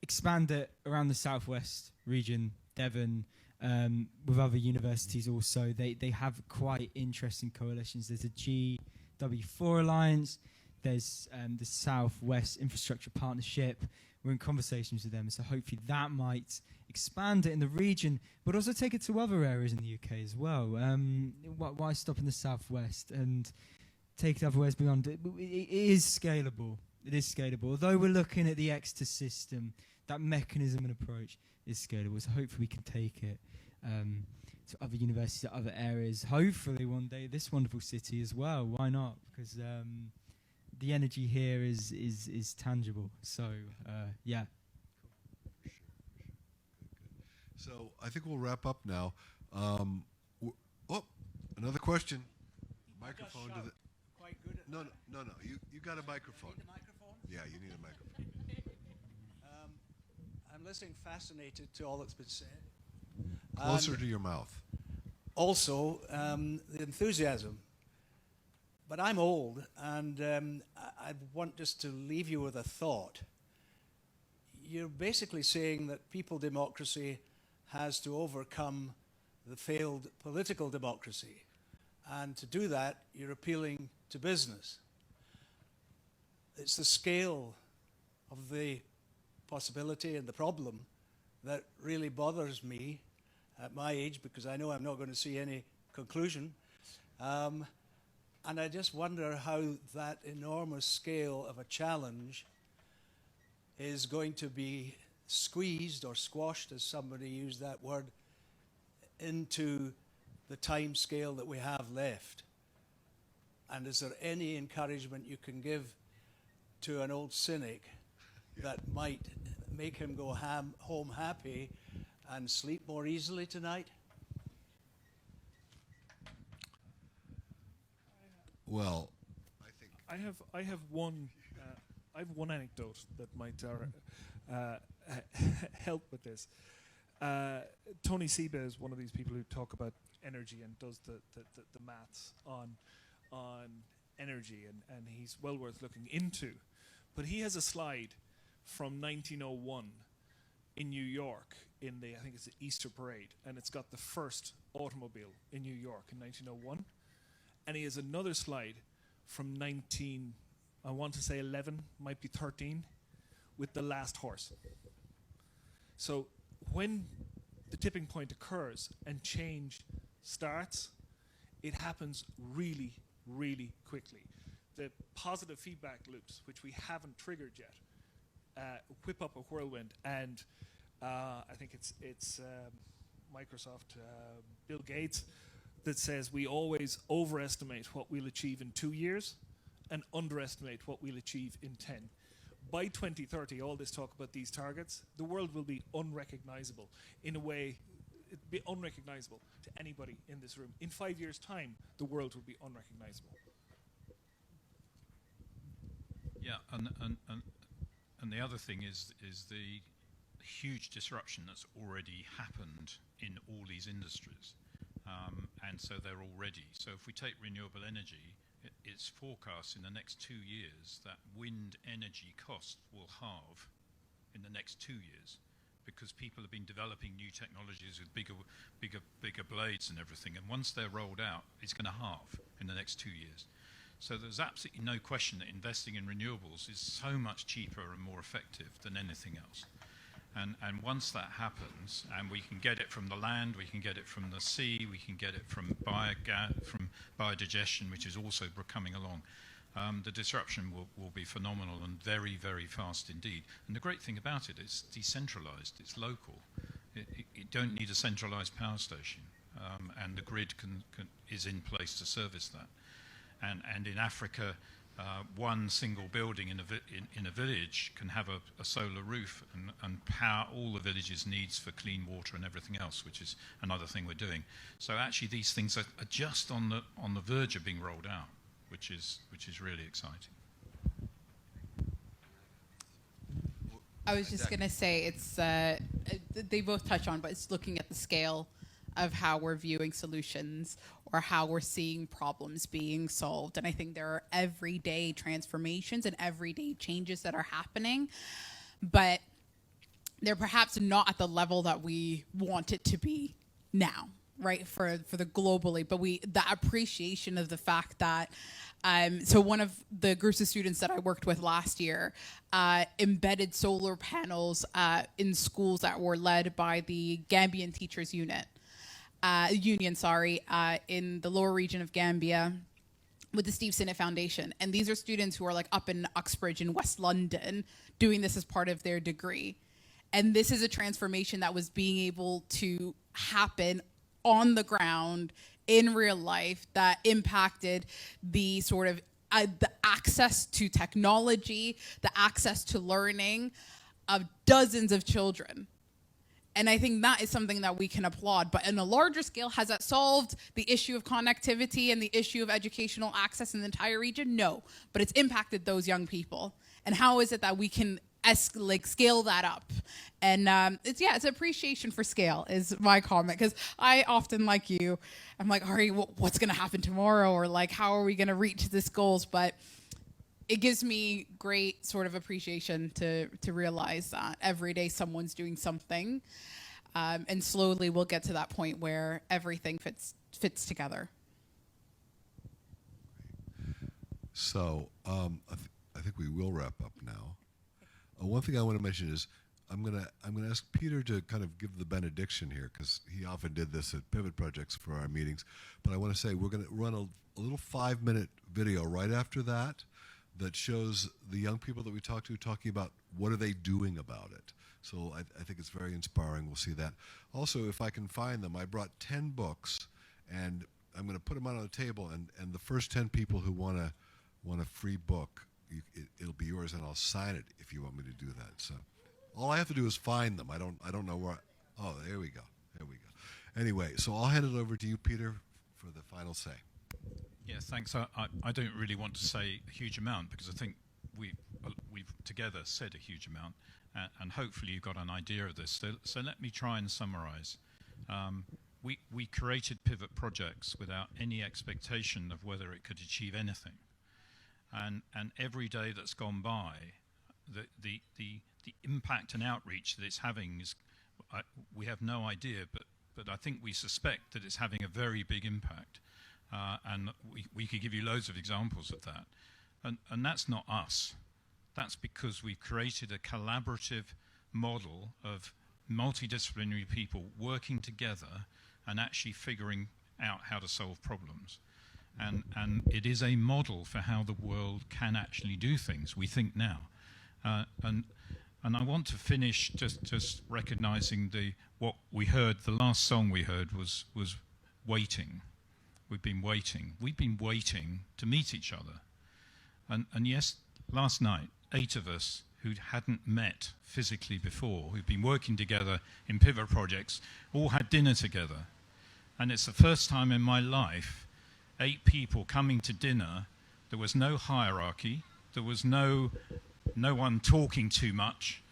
expand it around the Southwest region, Devon, with other universities also. They have quite interesting coalitions. There's a GW4 Alliance, there's the Southwest Infrastructure Partnership. We're in conversations with them, so hopefully that might expand it in the region, but also take it to other areas in the UK as well. Why stop in the Southwest and take it other ways beyond? It is scalable. It is scalable. Although we're looking at the Exeter system, that mechanism and approach is scalable. So hopefully we can take it to other universities, to other areas. Hopefully one day this wonderful city as well. Why not? Because the energy here is tangible. So yeah. So I think we'll wrap up now. Another question. Microphone to the. Quite good at No. You got a microphone. Need a microphone? Yeah, you need a microphone. I'm listening fascinated to all that's been said. Closer to your mouth. Also, the enthusiasm. But I'm old, and I want just to leave you with a thought. You're basically saying that people democracy has to overcome the failed political democracy. And to do that, you're appealing to business. It's the scale of the possibility and the problem that really bothers me at my age, because I know I'm not going to see any conclusion. And I just wonder how that enormous scale of a challenge is going to be squeezed or squashed, as somebody used that word, into the time scale that we have left. And is there any encouragement you can give to an old cynic that might make him go home happy and sleep more easily tonight? Well, I have one anecdote that might help with this. Tony Seba is one of these people who talk about energy and does the maths on energy, and he's well worth looking into. But he has a slide from 1901 in New York in the, I think it's the Easter Parade, and it's got the first automobile in New York in 1901. And he has another slide from 11, might be 13, with the last horse. So when the tipping point occurs and change starts, it happens really, really quickly. The positive feedback loops, which we haven't triggered yet, whip up a whirlwind, and I think it's Microsoft, Bill Gates, that says we always overestimate what we'll achieve in 2 years and underestimate what we'll achieve in 10. By 2030, all this talk about these targets, the world will be unrecognizable. In a way, it'd be unrecognizable to anybody in this room. In 5 years' time, the world will be unrecognizable. Yeah, and the other thing is the huge disruption that's already happened in all these industries. And so they're all ready. So if we take renewable energy, it's forecast in the next 2 years that wind energy costs will halve in the next 2 years, because people have been developing new technologies with bigger blades and everything. And once they're rolled out, it's going to halve in the next 2 years. So there's absolutely no question that investing in renewables is so much cheaper and more effective than anything else. And once that happens, and we can get it from the land, we can get it from the sea, we can get it from biodigestion, which is also coming along, the disruption will be phenomenal and very, very fast indeed. And the great thing about it is decentralized, it's local. You don't need a centralized power station, and the grid is in place to service that. And in Africa, one single building in a village can have a solar roof and power all the village's needs for clean water and everything else, which is another thing we're doing. So actually, these things are just on the verge of being rolled out, which is really exciting. I was just going to say it's they both touch on, but it's looking at the scale of how we're viewing solutions or how we're seeing problems being solved. And I think there are everyday transformations and everyday changes that are happening, but they're perhaps not at the level that we want it to be now, right, for the globally. But the appreciation of the fact that so one of the groups of students that I worked with last year embedded solar panels in schools that were led by the Gambian Teachers Union, in the lower region of Gambia with the Steve Sinnott Foundation. And these are students who are like up in Uxbridge in West London doing this as part of their degree. And this is a transformation that was being able to happen on the ground in real life that impacted the sort of the access to technology, the access to learning of dozens of children. And I think that is something that we can applaud. But on a larger scale, has that solved the issue of connectivity and the issue of educational access in the entire region? No. But it's impacted those young people. And how is it that we can scale that up? And it's appreciation for scale is my comment. Because I often, like you, I'm like, Ari, what's going to happen tomorrow? Or like, how are we going to reach this goals? But it gives me great sort of appreciation to realize that every day someone's doing something, and slowly we'll get to that point where everything fits together. So I think we will wrap up now. One thing I want to mention is I'm gonna ask Peter to kind of give the benediction here, because he often did this at Pivot Projects for our meetings. But I want to say we're going to run a little 5-minute video right after that shows the young people that we talked to talking about what are they doing about it. So I think it's very inspiring. We'll see that. Also, if I can find them, I brought 10 books, and I'm going to put them out on the table. And the first 10 people who want a free book, it'll be yours, and I'll sign it if you want me to do that. So all I have to do is find them. I don't know where. Oh, there we go. There we go. Anyway, so I'll hand it over to you, Peter, for the final say. Yeah, thanks. I don't really want to say a huge amount, because I think we've together said a huge amount, and hopefully you've got an idea of this. So let me try and summarize. We created Pivot Projects without any expectation of whether it could achieve anything. And every day that's gone by, the impact and outreach that it's having is, we have no idea, but I think we suspect that it's having a very big impact. And we could give you loads of examples of that. And that's not us. That's because we've created a collaborative model of multidisciplinary people working together and actually figuring out how to solve problems. And it is a model for how the world can actually do things, we think now. And I want to finish just recognizing what we heard. The last song we heard was Waiting. We've been waiting. We've been waiting to meet each other. And yes, last night, 8 of us who hadn't met physically before, who've been working together in Pivot Projects, all had dinner together. And it's the first time in my life, 8 people coming to dinner, there was no hierarchy, there was no one talking too much.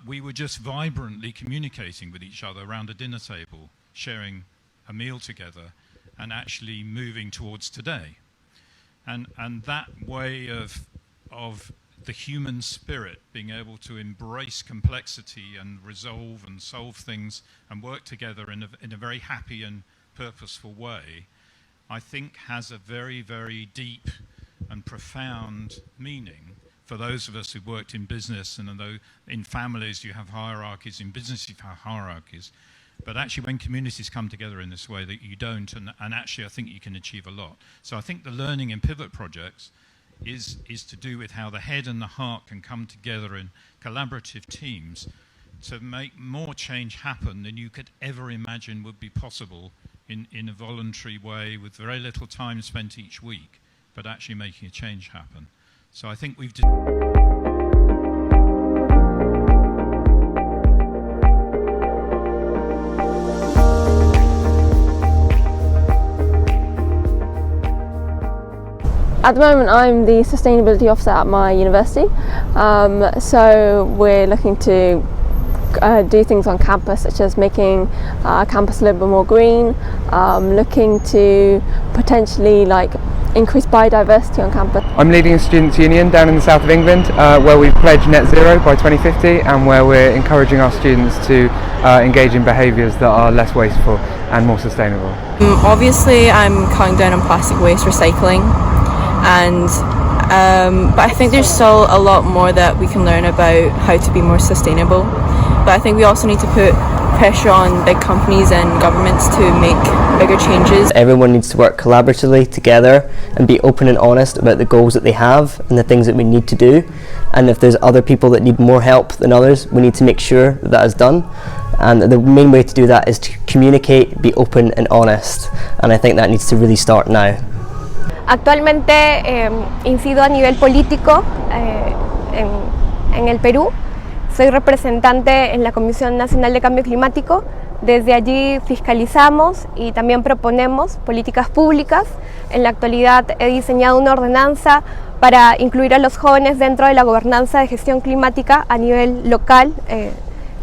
We were just vibrantly communicating with each other around a dinner table, sharing a meal together, and actually moving towards today. And that way of the human spirit being able to embrace complexity and resolve and solve things and work together in a very happy and purposeful way, I think has a very, very deep and profound meaning for those of us who've worked in business, and although in families you have hierarchies, in business you have hierarchies. But actually when communities come together in this way that you don't, and actually I think you can achieve a lot. So I think the learning in Pivot Projects is to do with how the head and the heart can come together in collaborative teams to make more change happen than you could ever imagine would be possible in a voluntary way with very little time spent each week, but actually making a change happen. So I think we've At the moment I'm the sustainability officer at my university, so we're looking to do things on campus, such as making campus a little bit more green, looking to potentially increase biodiversity on campus. I'm leading a students' union down in the south of England, where we've pledged net zero by 2050, and where we're encouraging our students to engage in behaviours that are less wasteful and more sustainable. Obviously I'm cutting down on plastic waste recycling, and but I think there's still a lot more that we can learn about how to be more sustainable. But I think we also need to put pressure on big companies and governments to make bigger changes. Everyone needs to work collaboratively together and be open and honest about the goals that they have and the things that we need to do. And if there's other people that need more help than others, we need to make sure that that is done. And the main way to do that is to communicate, be open and honest. And I think that needs to really start now. Actualmente incido a nivel político en el Perú. Soy representante en la Comisión Nacional de Cambio Climático. Desde allí fiscalizamos y también proponemos políticas públicas. En la actualidad he diseñado una ordenanza para incluir a los jóvenes dentro de la gobernanza de gestión climática a nivel local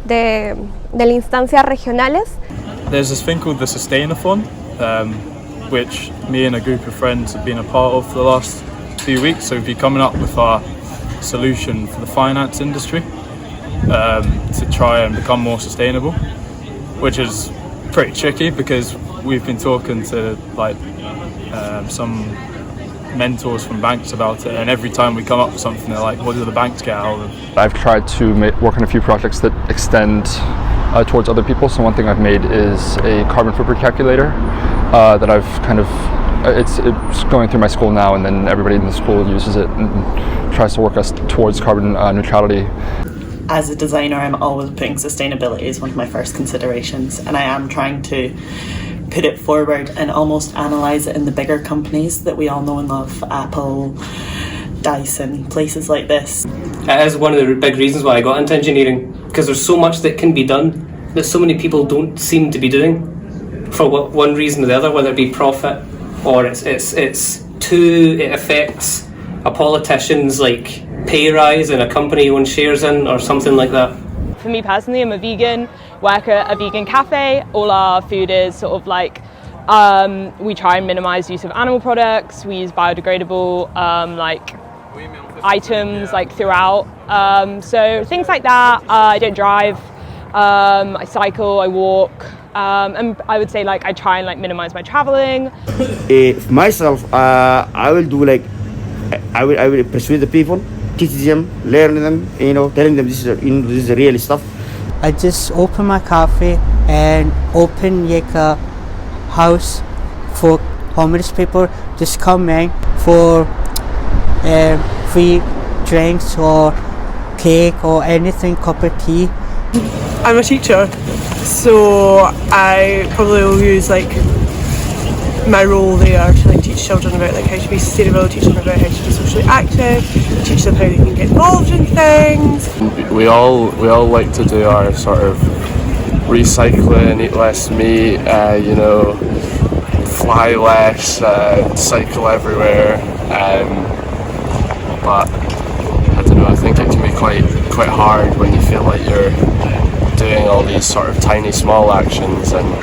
de las instancias regionales. There's this thing called the Sustainathon, which me and a group of friends have been a part of for the last few weeks. So we've been coming up with our solution for the finance industry. To try and become more sustainable, which is pretty tricky because we've been talking to some mentors from banks about it, and every time we come up with something, they're like, what do the banks get out of it? I've tried to work on a few projects that extend towards other people. So one thing I've made is a carbon footprint calculator that I've kind of, it's going through my school now, and then everybody in the school uses it and tries to work us towards carbon neutrality. As a designer, I'm always putting sustainability as one of my first considerations, and I am trying to put it forward and almost analyse it in the bigger companies that we all know and love, Apple, Dyson, places like this. It is one of the big reasons why I got into engineering, because there's so much that can be done that so many people don't seem to be doing for one reason or the other, whether it be profit or it affects a politician's like pay rise in a company he owns shares in or something like that. For me personally, I'm a vegan, work at a vegan cafe. All our food is sort of like, we try and minimise use of animal products. We use biodegradable items like throughout. So things like that. I don't drive. I cycle, I walk. And I would say like I try and like minimise my travelling. Myself, I will do like, I will persuade the people, teach them, learn them, telling them this is the real stuff. I just open my cafe and open like a house for homeless people. Just come in for free drinks or cake or anything, cup of tea. I'm a teacher, so I probably will use like my role there to like teach children about like how to be sustainable, teach them about how to be socially active, teach them how they can get involved in things. We all like to do our sort of recycling, eat less meat, fly less, cycle everywhere. But I don't know, I think it can be quite hard when you feel like you're doing all these sort of tiny small actions, and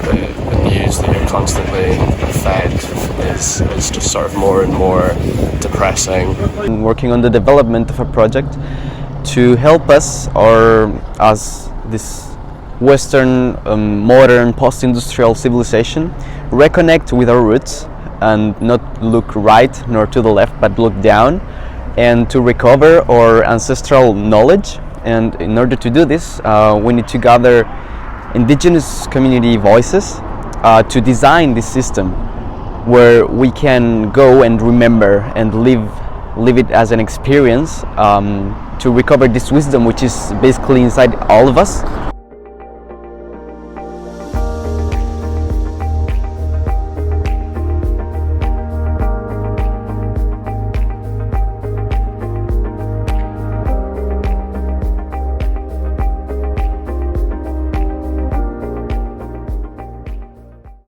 the news that you're constantly fed is just sort of more and more depressing. I'm working on the development of a project to help us, or as this Western, modern, post-industrial civilization, reconnect with our roots and not look right nor to the left, but look down, and to recover our ancestral knowledge. And in order to do this, we need to gather indigenous community voices to design this system where we can go and remember and live it as an experience, to recover this wisdom which is basically inside all of us.